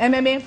MMA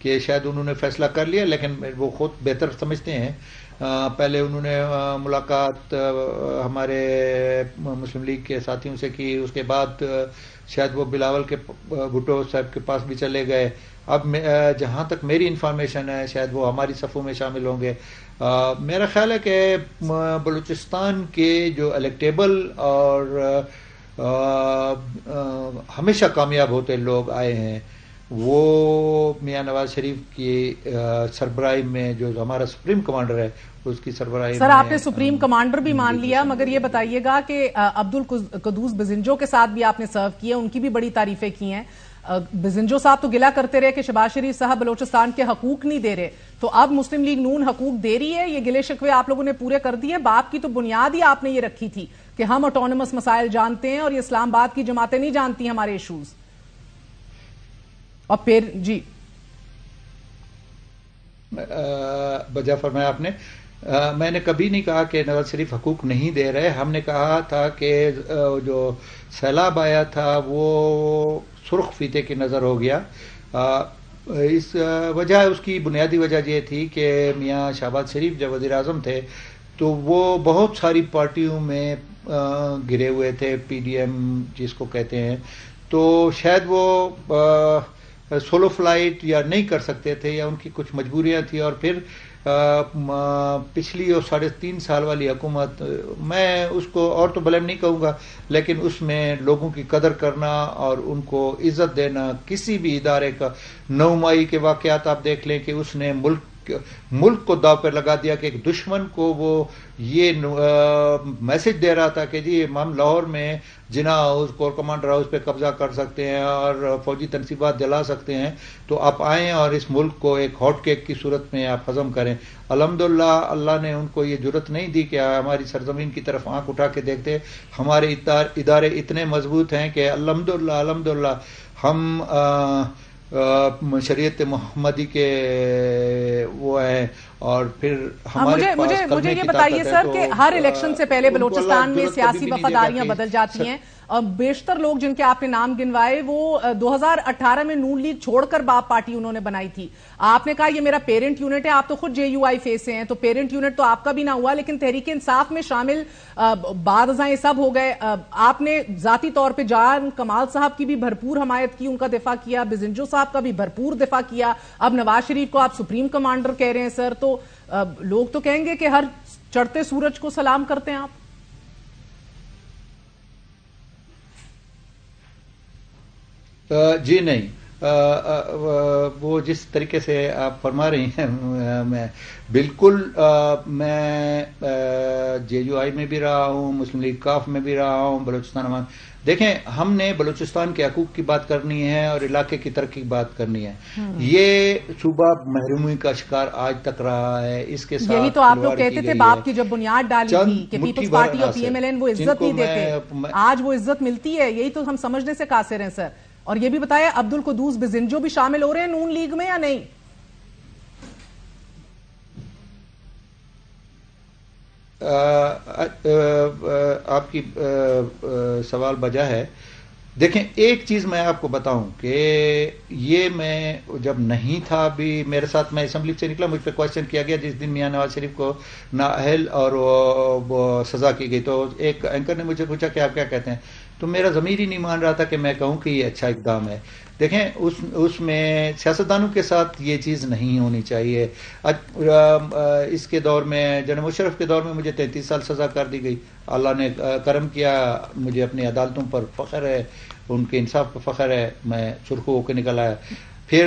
کہ شاید انہوں نے فیصلہ کر لیا، لیکن وہ خود بہتر سمجھتے ہیں. پہلے انہوں نے ملاقات ہمارے مسلم لیگ کے ساتھیوں سے کی، اس کے بعد شاید وہ بلاول کے بھٹو صاحب کے پاس بھی چلے گئے. اب جہاں تک میری انفارمیشن ہے شاید وہ ہماری صفوں میں شامل ہوں گے. میرا خیال ہے کہ بلوچستان کے جو الیکٹیبل اور ہمیشہ کامیاب ہوتے لوگ آئے ہیں، وہ میاں نواز شریف کی سربراہی میں جو ہمارا سپریم کمانڈر ہے اس کی سربراہی. سر آپ نے سپریم کمانڈر بھی مان لیا، مگر یہ بتائیے گا کہ عبدالقدوس بزنجو کے ساتھ بھی آپ نے سرو کیا، ان کی بھی بڑی تعریفیں کی ہیں. بزنجو صاحب تو گلہ کرتے رہے کہ شہباز شریف صاحب بلوچستان کے حقوق نہیں دے رہے، تو اب مسلم لیگ نون حقوق دے رہی ہے. یہ گلے شکوے آپ لوگوں نے پورے کر دیے. باپ کی تو بنیاد ہی آپ نے یہ رکھی تھی کہ ہم آٹونومس مسائل جانتے ہیں اور یہ اسلام آباد کی جماعتیں نہیں جانتی ہمارے ایشوز. اور پھر جی بجا فرمایا آپ نے. میں نے کبھی نہیں کہا کہ نواز شریف حقوق نہیں دے رہے. ہم نے کہا تھا کہ جو سیلاب آیا تھا وہ سرخ فیتے کی نظر ہو گیا. اس وجہ اس کی بنیادی وجہ یہ تھی کہ میاں شہباز شریف جب وزیر اعظم تھے تو وہ بہت ساری پارٹیوں میں گرے ہوئے تھے، پی ڈی ایم جس کو کہتے ہیں، تو شاید وہ سولو فلائٹ یا نہیں کر سکتے تھے یا ان کی کچھ مجبوریاں تھیں. اور پھر پچھلی اور 3.5 سال والی حکومت، میں اس کو اور تو بلیم نہیں کہوں گا، لیکن اس میں لوگوں کی قدر کرنا اور ان کو عزت دینا، کسی بھی ادارے کا 9 مئی کے واقعات آپ دیکھ لیں کہ اس نے ملک کو داو پہ لگا دیا کہ ایک دشمن کو وہ یہ میسج دے رہا تھا کہ جی ہم لاہور میں جناح ہاؤس، کور کمانڈر ہاؤس پہ قبضہ کر سکتے ہیں اور فوجی تنصیبات جلا سکتے ہیں، تو آپ آئیں اور اس ملک کو ایک ہاٹ کیک کی صورت میں آپ ہضم کریں. الحمدللہ اللہ نے ان کو یہ جرت نہیں دی کہ ہماری سرزمین کی طرف آنکھ اٹھا کے دیکھتے. ہمارے ادارے اتنے مضبوط ہیں کہ الحمدللہ ہم شریعت محمدی کے وہ ہیں. اور پھر ہمارے مجھے یہ بتائیے سر کہ ہر الیکشن سے پہلے بلوچستان میں سیاسی وفاداریاں بدل جاتی ہیں. بیشتر لوگ جن کے آپ نے نام گنوائے وہ 2018 میں نون لیگ چھوڑ کر باپ پارٹی انہوں نے بنائی تھی. آپ نے کہا یہ میرا پیرنٹ یونٹ ہے، آپ تو خود JUI فیس سے ہیں، تو پیرنٹ یونٹ تو آپ کا بھی نہ ہوا، لیکن تحریک انصاف میں شامل بعض ازاں یہ سب ہو گئے. آپ نے ذاتی طور پہ جان کمال صاحب کی بھی بھرپور حمایت کی، ان کا دفاع کیا، بزنجو صاحب کا بھی بھرپور دفاع کیا. اب نواز شریف کو آپ سپریم کمانڈر کہہ رہے ہیں سر، تو لوگ تو کہیں گے کہ ہر چڑھتے سورج کو سلام کرتے ہیں آپ. جی نہیں، وہ جس طریقے سے آپ فرما رہی ہیں میں بالکل، میں JUI میں بھی رہا ہوں، مسلم لیگ کاف میں بھی رہا ہوں، بلوچستان. دیکھیں ہم نے بلوچستان کے حقوق کی بات کرنی ہے اور علاقے کی ترقی کی بات کرنی ہے. یہ صوبہ محرومی کا شکار آج تک رہا ہے. اس کے ساتھ یہی تو آپ لوگ کہتے تھے باپ کی جب بنیاد ڈالی تھی کہ پیپلز پارٹی اور PMLN وہ عزت نہیں دیتے، آج وہ عزت ملتی ہے. یہی تو ہم سمجھنے سے قاصر ہیں سر. اور یہ بھی بتایا عبدالقدوس بزنجو بھی شامل ہو رہے ہیں نون لیگ میں یا نہیں؟ آپ کی سوال بجا ہے. دیکھیں ایک چیز میں آپ کو بتاؤں کہ یہ میں جب نہیں تھا بھی میرے ساتھ، میں اسمبلی سے نکلا، مجھ پہ کوشچن کیا گیا جس دن میاں نواز شریف کو نااہل اور وہ سزا کی گئی، تو ایک اینکر نے مجھے پوچھا کہ آپ کیا کہتے ہیں، تو میرا ضمیر ہی نہیں مان رہا تھا کہ میں کہوں کہ یہ اچھا اقدام ہے. دیکھیں اس میں سیاستدانوں کے ساتھ یہ چیز نہیں ہونی چاہیے. اس کے دور میں جنرل مشرف کے دور میں مجھے 33 سال سزا کر دی گئی. اللہ نے کرم کیا، مجھے اپنی عدالتوں پر فخر ہے، ان کے انصاف پر فخر ہے، میں سرخو ہو کے نکل آیا. پھر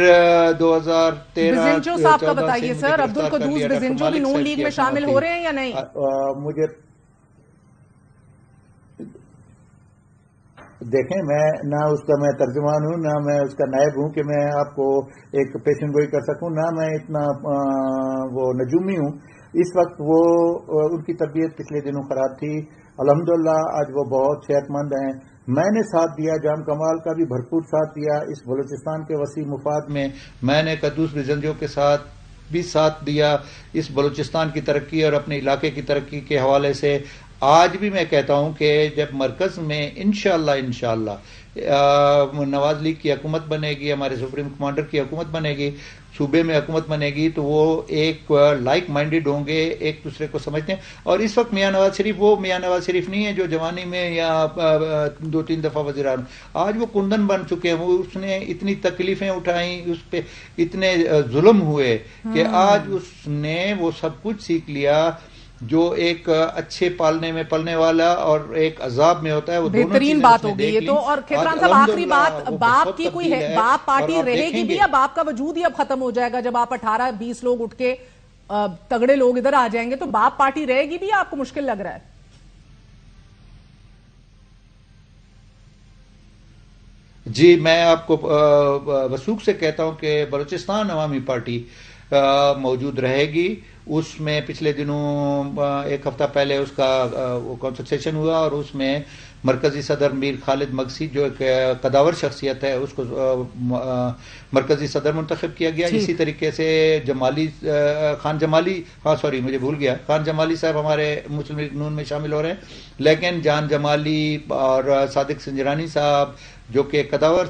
2013 بزنجو صاحب کا بتائیے سر، عبدالقدوس بزنجو بھی نون لیگ میں شامل ہو رہے ہیں یا نہیں؟ مجھے دیکھیں میں نہ اس کا میں ترجمان ہوں، نہ میں اس کا نائب ہوں کہ میں آپ کو ایک پیشن گوئی کر سکوں، نہ میں اتنا وہ نجومی ہوں. اس وقت وہ ان کی طبیعت پچھلے دنوں خراب تھی. الحمدللہ آج وہ بہت صحت مند ہیں. میں نے ساتھ دیا، جان کمال کا بھی بھرپور ساتھ دیا اس بلوچستان کے وسیع مفاد میں. میں نے قدوس بزنجو کے ساتھ بھی ساتھ دیا اس بلوچستان کی ترقی اور اپنے علاقے کی ترقی کے حوالے سے. آج بھی میں کہتا ہوں کہ جب مرکز میں انشاءاللہ نواز لیگ کی حکومت بنے گی, ہمارے سپریم کمانڈر کی حکومت بنے گی, صوبے میں حکومت بنے گی, تو وہ ایک لائک مائنڈیڈ ہوں گے, ایک دوسرے کو سمجھتے ہیں. اور اس وقت میاں نواز شریف وہ میاں نواز شریف نہیں ہے جو جوانی میں یا 2-3 دفعہ وزیر اعظم. آج وہ کندن بن چکے ہیں. وہ اس نے اتنی تکلیفیں اٹھائیں, اس پہ اتنے ظلم ہوئے کہ آج اس نے وہ سب کچھ سیکھ لیا جو ایک اچھے پالنے میں پلنے والا اور ایک عذاب میں ہوتا ہے. وہ بہترین بات ہوگی یہ تو. اور کھیتران صاحب آخری بات, باپ کی کوئی ہے, باپ پارٹی رہے گی بھی یا باپ کا وجود ہی اب ختم ہو جائے گا جب آپ 18-20 لوگ اٹھ کے تگڑے لوگ ادھر آ جائیں گے, تو باپ پارٹی رہے گی بھی یا آپ کو مشکل لگ رہا ہے؟ جی میں آپ کو وثوق سے کہتا ہوں کہ بلوچستان عوامی پارٹی موجود رہے گی. اس میں پچھلے دنوں 1 ہفتہ پہلے اس کا کنسلٹیشن ہوا اور اس میں مرکزی صدر میر خالد مگسی جو ایک قداور شخصیت ہے اس کو مرکزی صدر منتخب کیا گیا. اسی طریقے سے خان جمالی صاحب ہمارے مسلم لیگ نون میں شامل ہو رہے ہیں, لیکن جان جمالی اور صادق سنجرانی صاحب جو کہ قداور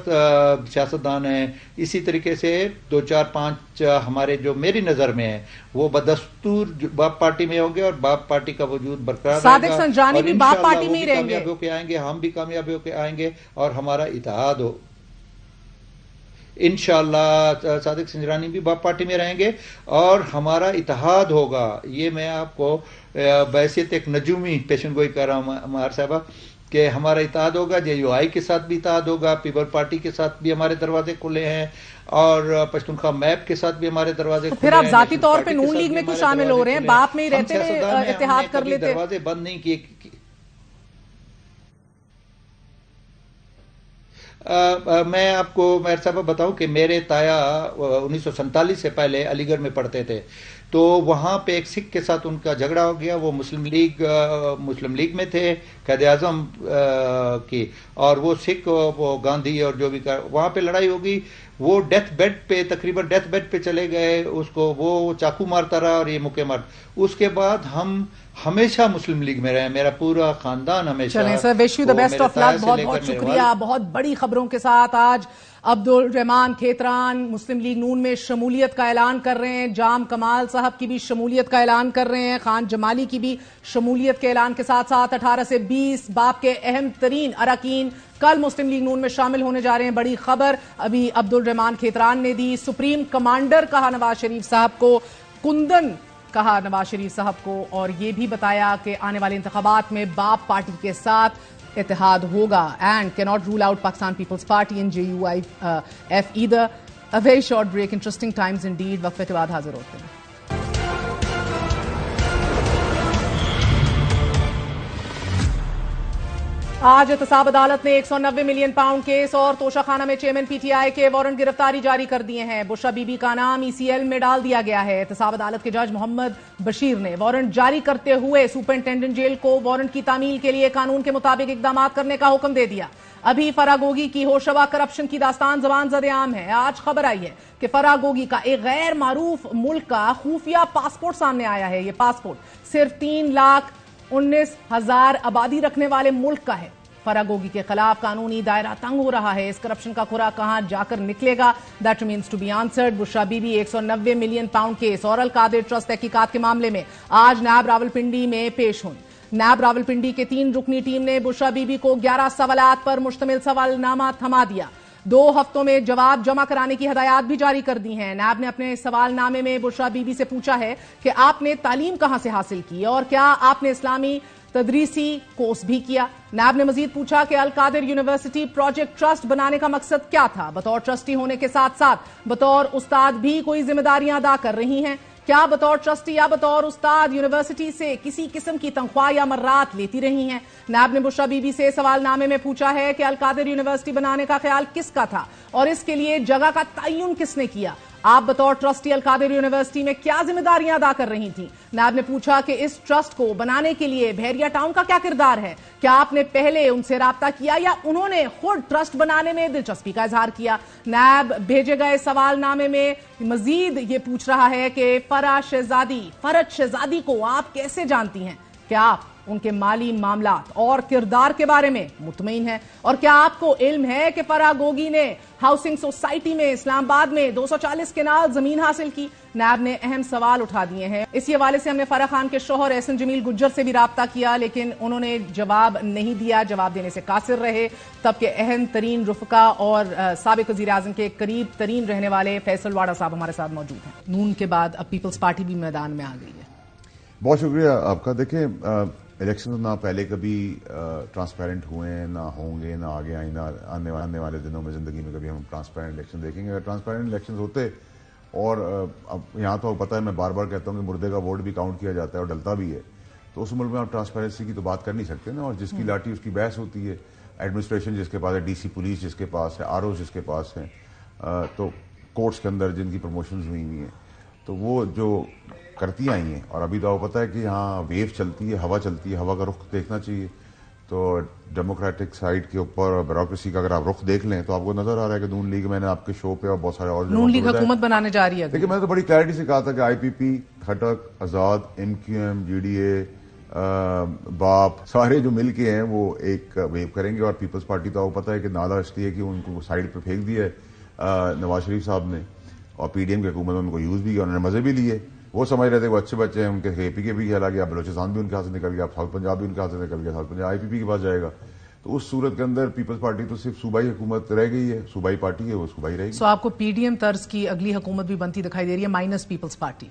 سیاستدان ہیں, اسی طریقے سے 2-4-5 ہمارے جو میری نظر میں ہیں وہ بدستور باپ پارٹی میں ہوں گے اور باپ پارٹی کا وجود برقرار رہے گا. صادق سنجرانی بھی باپ پارٹی میں ہی رہیں گے. کامیاب ہو کے آئیں گے, ہم بھی کامیاب ہو کے آئیں گے اور ہمارا اتحاد ہو انشاءاللہ. صادق سنجرانی بھی باپ پارٹی میں رہیں گے اور ہمارا اتحاد ہوگا. یہ میں آپ کو بحیثیت ایک نجومی پیشن گوئی کر رہا ہوں مہار صاحبہ کہ ہمارا اتحاد ہوگا. JUI کے ساتھ بھی اتحاد ہوگا, پیپل پارٹی کے ساتھ بھی ہمارے دروازے کھلے ہیں اور پشتونخوا میپ کے ساتھ بھی ہمارے دروازے کھلے ہیں. پھر آپ ذاتی طور پہ نون لیگ میں کیوں شامل ہو رہے ہیں؟ باپ میں ہی رہتے ہوئے اتحاد کر لیتے. دروازے بند نہیں کیے. میں آپ کو مہر صاحبہ بتاؤں کہ میرے تایا 1947 سے پہلے علی گڑھ میں پڑھتے تھے, تو وہاں پہ ایک سکھ کے ساتھ ان کا جھگڑا ہو گیا. وہ مسلم لیگ میں تھے قائد اعظم کی, اور وہ سکھ وہ گاندھی اور جو بھی وہاں پہ لڑائی ہوگی. وہ ڈیتھ بیڈ پہ تقریباً ڈیتھ بیڈ پہ چلے گئے, اس کو وہ چاقو مارتا رہا اور یہ مکے مار. اس کے بعد ہم ہمیشہ مسلم لیگ میں رہے, میرا پورا خاندان ہمیشہ. چلیں sir, wish you the best of luck. بہت بہت شکریہ. بہت بڑی خبروں کے ساتھ آج عبدالرحمان کھیتران مسلم لیگ نون میں شمولیت کا اعلان کر رہے ہیں. جام کمال صاحب کی بھی شمولیت کا اعلان کر رہے ہیں. خان جمالی کی بھی شمولیت کے اعلان کے ساتھ ساتھ 18 سے 20 باپ کے اہم ترین اراکین کل مسلم لیگ نون میں شامل ہونے جا رہے ہیں. بڑی خبر ابھی عبدالرحمان کھیتران نے دی. سپریم کمانڈر کہا نواز شریف صاحب کو, کندن کہا نواز شریف صاحب کو, اور یہ بھی بتایا کہ آنے والے انتخابات میں باپ پارٹی کے ساتھ اتحاد ہوگا. اینڈ کی not rule out Pakistan Peoples Party in JUIF either. A very short break. Interesting times indeed. وقفے کے بعد حاضر ہوتے ہیں. آج احتساب عدالت نے 190 ملین پاؤنڈ کیس اور توشہ خانہ میں چیئرمین PTI کے وارنٹ گرفتاری جاری کر دیے ہیں. بشرا بی بی کا نام ECL میں ڈال دیا گیا ہے. احتساب عدالت کے جج محمد بشیر نے وارنٹ جاری کرتے ہوئے سپرنٹینڈنٹ جیل کو وارنٹ کی تعمیل کے لیے قانون کے مطابق اقدامات کرنے کا حکم دے دیا. ابھی فرح گوگی کی ہوشبہ کرپشن کی داستان زبان زد عام ہے. آج خبر آئی ہے کہ فرح گوگی کا ایک غیر معروف ملک کا خفیہ پاسپورٹ سامنے آیا ہے. یہ پاسپورٹ صرف 3,19,000 آبادی رکھنے والے ملک کا ہے. فرح گوگی کے خلاف قانونی دائرہ تنگ ہو رہا ہے. اس کرپشن کا کھرا کہاں جا کر نکلے گا؟ That remains to be answered. Bushra Bibi بی 190 ملین پاؤنڈ کیس اور القادر ٹرسٹ تحقیقات کے معاملے میں آج نیب راولپنڈی میں پیش ہوئی. نیب راولپنڈی کے 3 رکنی ٹیم نے بشرا بی بی کو 11 سوالات پر مشتمل سوال نامہ تھما دیا. 2 ہفتوں میں جواب جمع کرانے کی ہدایات بھی جاری کر دی ہیں. نیب نے اپنے سوال نامے میں بشرا بی بی سے پوچھا ہے کہ آپ نے تعلیم کہاں سے حاصل کی اور کیا آپ نے اسلامی تدریسی کورس بھی کیا. نیب نے مزید پوچھا کہ القادر یونیورسٹی پروجیکٹ ٹرسٹ بنانے کا مقصد کیا تھا. بطور ٹرسٹی ہونے کے ساتھ ساتھ بطور استاد بھی کوئی ذمہ داریاں ادا کر رہی ہیں کیا؟ بطور ٹرسٹی یا بطور استاد یونیورسٹی سے کسی قسم کی تنخواہ یا مرات لیتی رہی ہیں؟ نیب نے بشرا بی بی سے سوال نامے میں پوچھا ہے کہ القادر یونیورسٹی بنانے کا خیال کس کا تھا اور اس کے لیے جگہ کا تعین کس نے کیا؟ آپ بطور ٹرسٹی القادر یونیورسٹی میں کیا ذمہ داریاں ادا کر رہی تھیں؟ نیب نے پوچھا کہ اس ٹرسٹ کو بنانے کے لیے بحریہ ٹاؤن کا کیا کردار ہے؟ کیا آپ نے پہلے ان سے رابطہ کیا یا انہوں نے خود ٹرسٹ بنانے میں دلچسپی کا اظہار کیا؟ نیب بھیجے گئے سوال نامے میں مزید یہ پوچھ رہا ہے کہ فرحت شہزادی کو آپ کیسے جانتی ہیں؟ کیا آپ ان کے مالی معاملات اور کردار کے بارے میں مطمئن ہیں؟ اور کیا آپ کو علم ہے کہ فرح گوگی نے ہاؤسنگ سوسائٹی میں اسلام آباد میں 240 کنال زمین حاصل کی؟ نیب نے اہم سوال اٹھا دیے ہیں. اسی حوالے سے ہم نے فرح خان کے شوہر احسن جمیل گجر سے بھی رابطہ کیا، لیکن انہوں نے جواب نہیں دیا، جواب دینے سے قاصر رہے. تب کے اہم ترین رفقا اور سابق وزیر اعظم کے قریب ترین رہنے والے فیصل واڑا صاحب ہمارے ساتھ موجود ہیں. نون کے بعد اب پیپلز پارٹی بھی میدان میں آ گئی ہے. بہت شکریہ آپ کا. دیکھیں، الیکشن نہ پہلے کبھی ٹرانسپیرنٹ ہوئے ہیں، نہ ہوں گے، نہ آگے آنے والے دنوں میں زندگی میں کبھی ہم ٹرانسپیرنٹ الیکشن دیکھیں گے. اگر ٹرانسپیرنٹ الیکشن ہوتے، اور اب یہاں تو پتہ ہے، میں بار بار کہتا ہوں کہ مردے کا ووٹ بھی کاؤنٹ کیا جاتا ہے اور ڈلتا بھی ہے، تو اس ملک میں آپ ٹرانسپیرنسی کی تو بات کر نہیں سکتے نا. اور جس کی لاٹھی اس کی بحث ہوتی ہے. ایڈمنسٹریشن جس کے پاس ہے، ڈی سی پولیس جس کے پاس ہے، آر اوز جس کے پاس ہیں، تو کورٹس کے اندر جن کی پروموشنز ہوئی ہوئی ہیں، تو وہ جو کرتی آئی ہیں. اور ابھی تو آپ کو پتہ ہے کہ یہاں ویو چلتی ہے، ہوا چلتی ہے، ہوا کا رخ دیکھنا چاہیے. تو ڈیموکریٹک سائڈ کے اوپر بیوروکریسی کا اگر آپ رخ دیکھ لیں تو آپ کو نظر آ رہا ہے کہ نون لیگ، میں نے آپ کے شو پہ اور بہت سارے اور نون لیگ حکومت بنانے جا رہی ہے. لیکن میں نے تو بڑی کلیئرٹی سے کہا تھا کہ I P P, Khattak, Azad, M Q M, G D A, BAP, سارے جو مل کے ہیں وہ ایک ویو کریں گے. اور پیپلز پارٹی تو آپ کو پتہ ہے کہ نالا اس لیے کہ ان کو سائڈ پہ پھینک دیا ہے نواز شریف صاحب نے، اور پی ڈی ایم کی حکومت نے ان کو یوز بھی کیا، انہوں نے مزے بھی لیے. وہ سمجھ رہے تھے وہ اچھے بچے ہیں، ان کے اے پی کے بھی کھیلا گیا، بلوچستان بھی ان کے ہاتھ سے نکل گیا، ساؤتھ پنجاب بھی ان کے ہاتھ سے نکل گیا، ساؤتھ پنجاب آئی پی پی کے پاس جائے گا. تو اس صورت کے اندر پیپلز پارٹی تو صرف صوبائی حکومت رہ گئی ہے، صوبائی پارٹی ہے، وہ صوبائی رہے گی. سو آپ کو پی ڈی ایم طرز کی اگلی حکومت بھی بنتی دکھائی دے رہی ہے مائنس پیپلز پارٹی؟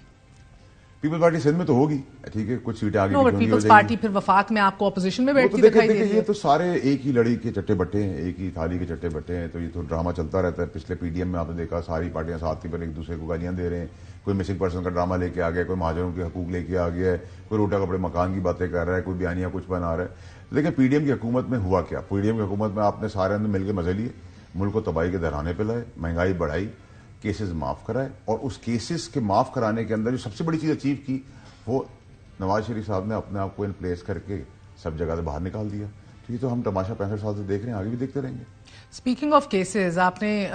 پیپلز پارٹی سندھ میں تو ہوگی، ٹھیک ہے، کچھ سیٹیں آگے پیپلز پارٹی پھر وفاق میں آپ کو اپوزیشن میں بیٹھتی دکھائی دے رہی ہے. یہ تو سارے ایک ہی لڑی کے چٹے بٹے ہیں، ایک ہی تھالی کے چٹے بٹے ہیں. تو یہ تو ڈرامہ چلتا رہتا ہے. پچھلے پی ڈی ایم میں آپ نے دیکھا ساری پارٹیاں ساتھ کے پر ایک دوسرے کو گالیاں دے رہے ہیں. کوئی مسنگ پرسن کا ڈرامہ لے کے آ گیا، کوئی مہاجروں کے حقوق لے کے آ گیا ہے، کوئی روٹا کپڑے مکان کی باتیں کر رہا ہے، کوئی بیانیہ کچھ بنا رہا ہے. لیکن پی ڈی ایم کی حکومت میں ہوا کیا؟ پی ڈی ایم کی حکومت میں آپ نے سارے اندر مل کے مزے لیے، ملک کو تباہی کے دہرانے پہ لائے، مہنگائی بڑھائی، کیسز معاف کرائے. اور اس کیسز کے معاف کرانے کے اندر جو سب سے بڑی چیز اچیو کی، وہ نواز شریف صاحب نے اپنے آپ کو ان پلیس کر کے سب جگہ سے باہر نکال دیا. ٹھیک ہے، تو ہم تماشا 65 سال سے دیکھ رہے ہیں، آگے بھی دیکھتے رہیں گے. اسپیکنگ آف کیسز، آپ نے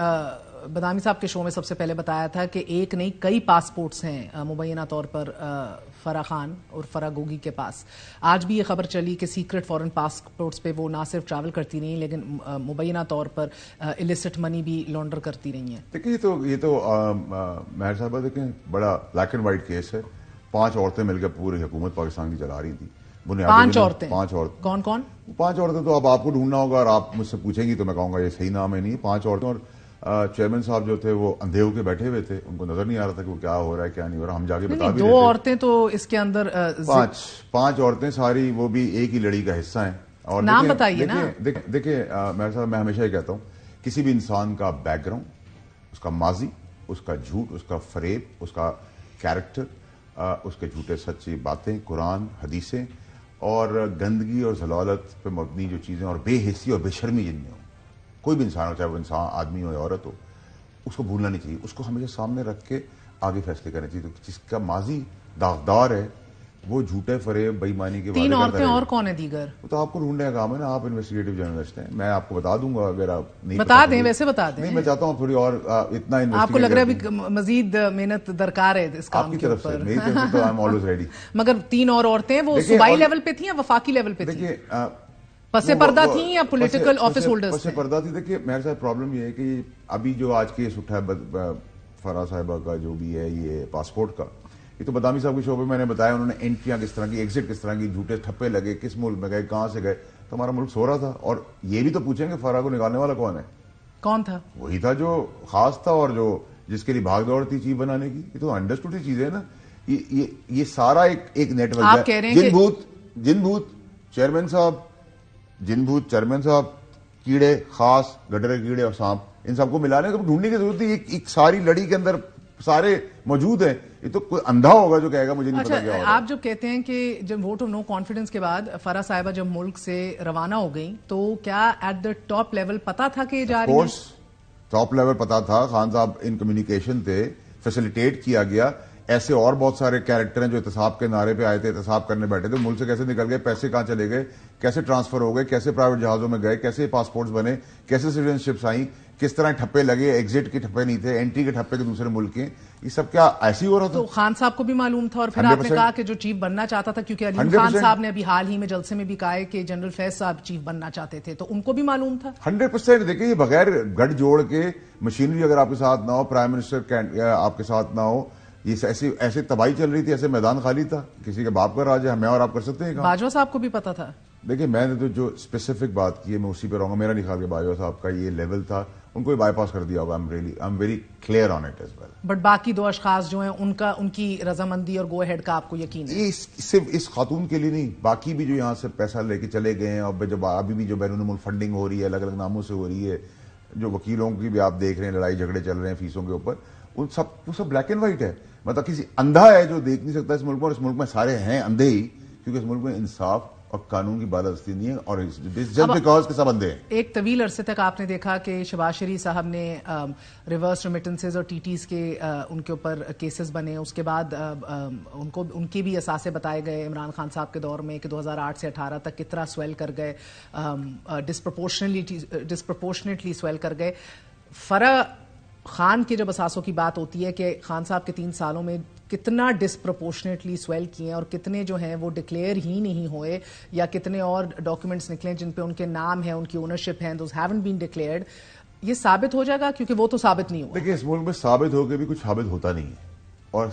بدامی صاحب کے شو میں سب سے پہلے بتایا تھا کہ ایک نہیں کئی پاسپورٹس ہیں مبینہ طور پر فرح خان اور فرح گوگی کے پاس. آج بھی یہ خبر چلی کہ سیکرٹ فورن پاسپورٹس پہ وہ نہ صرف ٹریول کرتی رہی لیکن مبینہ طور پر السٹ منی بھی لانڈر کرتی رہی ہیں. دیکھیں، یہ تو مہر صاحبہ، دیکھیں بڑا بلیک اینڈ وائٹ کیس ہے. 5 عورتیں مل کے پوری حکومت پاکستان کی چلا رہی تھی. 5 عورتیں؟ 5 عورتیں. کون کون؟ 5 عورتیں تو اب آپ کو ڈھونڈنا ہوگا، اور آپ مجھ سے پوچھیں گی تو میں کہوں گا یہ صحیح نام ہے نہیں. 5 عورتیں. اور چیئرمین صاحب جو تھے وہ اندھے ہو کے بیٹھے ہوئے تھے، ان کو نظر نہیں آ رہا تھا کہ وہ کیا ہو رہا ہے کیا نہیں ہو رہا. ہم جا کے بتا بھی 2 عورتیں تو اس کے اندر 5 عورتیں ساری وہ بھی ایک ہی لڑی کا حصہ ہیں. اور نام بتائیے نا. دیکھیں میرے ساتھ، میں ہمیشہ یہ کہتا ہوں، کسی بھی انسان کا بیک گراؤنڈ، اس کا ماضی، اس کا جھوٹ، اس کا فریب، اس کا کیریکٹر، اس کے جھوٹے سچی باتیں، قرآن، حدیثیں، اور گندگی اور ضلالت پہ مبنی جو چیزیں، اور بے حسی اور بے شرمی جن میں ہو، کوئی بھی انسان ہو، چاہے وہ انسان آدمی ہو یا عورت ہو، اس کو بھولنا نہیں چاہیے. اس کو ہمیشہ سامنے رکھ کے آگے فیصلے کرنے چاہیے. تو جس کا ماضی داغدار ہے وہ جھوٹے فریب، بے ایمانی کے 3 عورتیں اور کون ہیں دیگر؟ وہ تو آپ کو ڈھونڈنے کا کام ہے نا. آپ انویسٹیگیٹو جرنلسٹ ہیں، میں آپ کو بتا دوں گا اگر آپ نہیں بتا دیں. ویسے بتا دیں. نہیں، میں چاہتا ہوں تھوڑی اور اتنا آپ کو لگ رہا ہے ابھی مزید محنت درکار ہے اس کام کے اوپر. میری طرف سے تو آئی ایم آلویز ریڈی. مگر 3 اور عورتیں وہ صوبائی لیول پہ تھیں یا وفاقی لیول پہ تھیں؟ پس پردہ تھیں یا پولیٹیکل آفس ہولڈرز پس پردہ تھی. دیکھیے میرے ساتھ پرابلم یہ ہے کہ ابھی جو آج کیس اٹھا ہے فرح صاحبہ کا جو بھی ہے یہ پاسپورٹ کا، یہ تو بدامی صاحب کے شعبے میں نے بتایا، انہوں نے انٹریاں کس طرح کی، ایگزٹ کس طرح کی، جھوٹے ٹھپے لگے، کس ملک میں گئے، کہاں سے گئے. تو ہمارا ملک سو رہا تھا. اور یہ بھی تو پوچھیں کہ فرح کو نکالنے والا کون ہے؟ کون تھا؟ وہی تھا جو خاص تھا اور جو جس کے لیے بھاگ دوڑ تھی چیز بنانے کی. یہ تو انڈرسٹوڈ چیز ہے نا. یہ سارا ایک نیٹ ورک ہے. جن بھوت چیئرمین صاحب، کیڑے خاص، گٹرے کیڑے اور سانپ، ان سب کو ملانے کو ڈھونڈنے کی ضرورت ہے. ایک ساری لڑی کے اندر سارے موجود ہیں. یہ تو کوئی اندھا ہوگا جو کہے گا مجھے نہیں پتا کیا ہوگا. آپ جو کہتے ہیں کہ جب ووٹ آف نو کانفیڈنس کے بعد فرح صاحبہ جب ملک سے روانہ ہو گئی تو کیا ایٹ دا ٹاپ لیول پتا تھا کہ جا رہی ہے؟ ٹاپ لیول پتا تھا. خان صاحب ان کمیونیکیشن تھے، فیسیلیٹیٹ کیا گیا. ایسے اور بہت سارے کیریکٹر ہیں جو احتساب کے نعرے پہ آئے تھے، احتساب کرنے بیٹھے تھے. ملک سے کیسے نکل گئے، پیسے کہاں چلے گئے، کیسے ٹرانسفر ہو گئے، کیسے پرائیویٹ جہازوں میں گئے، کیسے پاسپورٹس بنے، کیسے سٹیزن شپس آئیں، کس طرح ٹھپے لگے, ایگزٹ کے ٹھپے نہیں تھے, انٹری کے ٹھپے کے دوسرے ملک کے, یہ سب کیا ایسی ہو رہا تھا؟ تو خان صاحب کو بھی معلوم تھا, اور پھر آپ نے کہا کہ جو چیف بننا چاہتا تھا, کیونکہ علیم خان صاحب نے ابھی حال ہی میں جلسے میں بھی کہا ہے کہ جنرل فیض صاحب چیف بننا چاہتے تھے, تو ان کو بھی معلوم تھا 100%. دیکھیں یہ بغیر گڑھ جوڑ کے مشینری اگر آپ کے ساتھ نہ ہو, پرائم منسٹر آپ کے ساتھ نہ ہو, یہ ایسے تباہی چل رہی تھی, ایسے میدان خالی تھا, کسی کے باپ کا راج ہے, میں اور آپ کر سکتے ہیں. باجوہ صاحب کو بھی پتا تھا. دیکھیں میں نے تو جو اسپیسیفک بات کی ہے میں اسی پہ رہوں گا. میرا نہیں خیال کہ باجوہ صاحب کا یہ لیول تھا, ان کو بائی پاس کر دیا ہوگا. I'm very clear on it as well. But باقی دو اشخاص جو ہیں ان کی رضامندی اور گو ہیڈ کا آپ کو یقین ہے؟ صرف اس خاتون کے لیے نہیں, باقی بھی جو یہاں سے پیسہ لے کے چلے گئے ہیں, اور جب ابھی بھی جو بیرون ملک فنڈنگ ہو رہی ہے الگ الگ ناموں سے ہو رہی ہے, جو وکیلوں کی بھی آپ دیکھ رہے ہیں لڑائی جھگڑے چل رہے ہیں فیسوں کے اوپر, وہ سب بلیک اینڈ وائٹ ہے. مطلب کسی اندھا ہے جو دیکھ نہیں سکتا اس ملک میں, اور اس ملک میں سارے ہیں اندھے ہی, کیونکہ اس ملک میں انصاف اور قانون کی بالادستی نہیں ہے, اور جسٹ بیکاز کے سب اندھے ہیں. ایک طویل عرصے تک آپ نے دیکھا کہ شہباز شریف صاحب نے ریورس ریمیٹنسز اور ٹی ٹیز کے ان کے اوپر کیسز بنے, اس کے بعد ان کے بھی اثاثے بتائے گئے عمران خان صاحب کے دور میں کہ 2008 سے 18 تک کتنا سویل کر گئے, ڈسپرپورشنیٹلی سویل کر گئے. فرح خان کے جب اثاثوں کی بات ہوتی ہے کہ خان صاحب کے 3 سالوں میں کتنا ڈسپرپورشنیٹلی سویل کیے, اور کتنے جو ہیں وہ ڈکلیئر ہی نہیں ہوئے, یا کتنے اور ڈاکیومنٹس نکلے جن پہ ان کے نام ہیں, ان کی اونرشپ ہیں, دوز ہیونٹ بین ڈکلیئرڈ. یہ ثابت ہو جائے گا, کیونکہ وہ تو ثابت نہیں ہوا. دیکھیں اس ملک میں ثابت ہو کے بھی کچھ ثابت ہوتا نہیں ہے, اور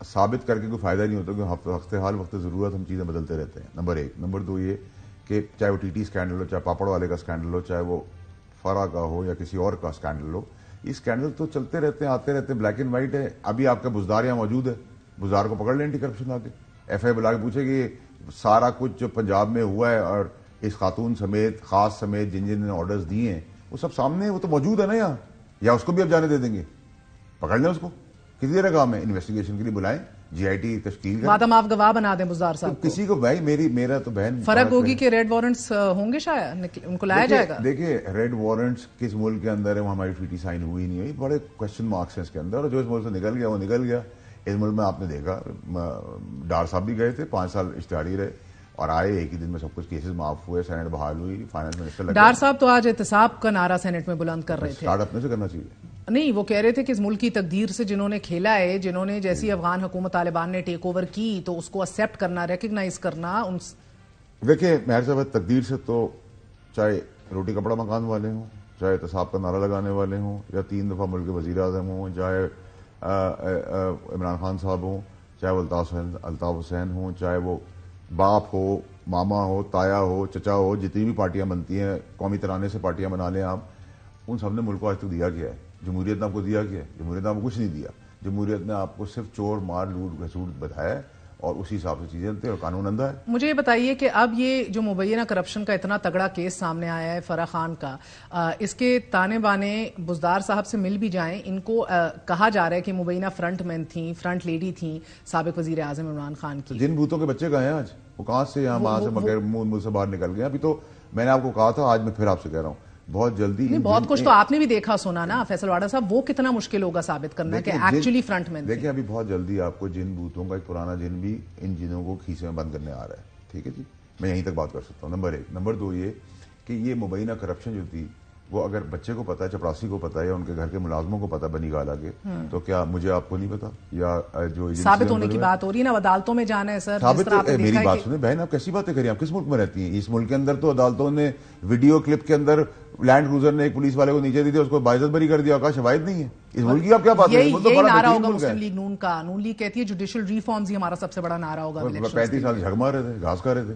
ثابت کر کے کوئی فائدہ نہیں ہوتا, کیونکہ وقت حال وقت ضرورت ہم چیزیں بدلتے رہتے ہیں. نمبر 1. نمبر 2 یہ کہ چاہے وہ ٹی ٹی اسکینڈل ہو, چاہے پاپڑ والے کا اسکینڈل ہو, چاہے وہ فرا کا ہو یا کسی اور کا اسکینڈل ہو, یہ اسکینڈل تو چلتے رہتے ہیں, آتے رہتے ہیں, بلیک اینڈ وائٹ ہے. ابھی آپ کا بزدار یہاں موجود ہے, بزدار کو پکڑ لیں اینٹی کرپشن آ کے, ایف آئی بلا کے پوچھے کہ سارا کچھ جو پنجاب میں ہوا ہے اور اس خاتون سمیت خاص سمیت جن جن نے آرڈرز دیے ہیں وہ سب سامنے, وہ تو موجود ہے نا یہاں, یا اس کو بھی اب جانے دے دیں گے؟ پکڑ لیں اس کو, کسی طرح کام ہے, انویسٹیگیشن کے لیے بلائیں, جی آئی ٹی تشکیل کریں, آپ گواہ بنا دیں بزدار صاحب کسی کو. بھائی میرا تو بہن فرق ہوگی کہ ریڈ وارنٹس ہوں گے, شاید ان کو لایا جائے گا. دیکھیں ریڈ وارنٹس کس ملک کے اندر ہے, وہ ہماری ٹریٹی سائن ہوئی نہیں ہوئی, بڑے کوشچن مارکس ہیں اس کے اندر, اور جو اس ملک سے نکل گیا وہ نکل گیا. اس ملک میں آپ نے دیکھا ڈار صاحب بھی گئے تھے, 5 سال اشتہاری رہے اور آئے, ایک ہی دن میں سب کچھ کیسز معاف ہوئے, سینٹ بحال ہوئی, فائنانس منسٹر لگے. ڈار صاحب تو آج احتساب کا نعرہ سینٹ میں بلند کر رہے تھے. اسٹارٹ اپنے سے کرنا چاہیے. نہیں, وہ کہہ رہے تھے کہ اس ملک کی تقدیر سے جنہوں نے کھیلا ہے, جنہوں نے جیسی افغان حکومت طالبان نے ٹیک اوور کی, تو اس کو ایکسیپٹ کرنا, ریکگنائز کرنا. دیکھیں مہر صاحب, تقدیر سے تو چاہے روٹی کپڑا مکان والے ہوں, چاہے احتساب کا نعرہ لگانے والے ہوں, یا 3 دفعہ ملک کے وزیر اعظم ہوں, چاہے عمران خان صاحب ہوں, چاہے وہ الطاف حسین ہوں, چاہے وہ باپ ہو, ماما ہو, تایا ہو, چچا ہو, جتنی بھی پارٹیاں بنتی ہیں, قومی ترانے سے پارٹیاں بنا لیں آپ, ان سب نے ملک کو آج تک دیا کیا ہے؟ جمہوریت نے آپ کو دیا کیا ہے؟ جمہوریت نے آپ کو کچھ نہیں دیا. جمہوریت نے آپ کو صرف چور مار لوٹ گھسوٹ بتایا ہے, اور اسی حساب سے چیزیں ہوتی ہیں, اور قانون اندھا ہے. مجھے یہ بتائیے کہ اب یہ جو مبینہ کرپشن کا اتنا تگڑا کیس سامنے آیا ہے فرح خان کا, اس کے تانے بانے بزدار صاحب سے مل بھی جائیں. ان کو کہا جا رہا ہے کہ مبینہ فرنٹ مین تھیں, فرنٹ لیڈی تھیں سابق وزیر اعظم عمران خان کی. جن بھوتوں کے بچے کہاں ہیں آج, وہ کہاں سے یہاں وہاں سے مگر منہ سے باہر نکل گئے. ابھی تو میں نے آپ کو کہا تھا, آج میں پھر آپ سے کہہ رہا ہوں, بہت جلدی بہت کچھ تو آپ نے بھی دیکھا سنا نا فیصل واڈا صاحب, وہ کتنا مشکل ہوگا ثابت کرنا کہ ایکچولی فرنٹ مین. دیکھیں ابھی بہت جلدی آپ کو جن بوتوں کا ایک پرانا جن بھی ان جنوں کو کھیسے میں بند کرنے آ رہا ہے. ٹھیک ہے جی, میں یہیں تک بات کر سکتا ہوں. نمبر 1. نمبر 2 یہ کہ یہ مبینہ کرپشن جو تھی, وہ اگر بچے کو پتا ہے, چپراسی کو پتا ہے, یا ان کے گھر کے ملازموں کو پتا بنی گالا کے, تو کیا مجھے آپ کو نہیں پتا؟ یا جو ثابت ہونے کی بات ہو رہی ہے نا, عدالتوں میں جانا ہے سر. میری بات سنیں بہن, آپ کیسی باتیں کریں, آپ کس ملک میں رہتی ہیں؟ اس ملک کے اندر تو عدالتوں نے ویڈیو کلپ کے اندر لینڈ کروزر نے ایک پولیس والے کو نیچے دی تھی, اس کو باعزت بری کر دیا, کا شواہد نہیں ہے. اس ملک کی آپ کیا بات یہی نعرہ ہوگا مسلم لیگ نون کا. نون لیگ کہتی ہے جوڈیشل ریفارمز ہی ہمارا سب سے بڑا نعرہ ہوگا. 35 سال جھگ مار رہے تھے, گھاس کھا رہے تھے,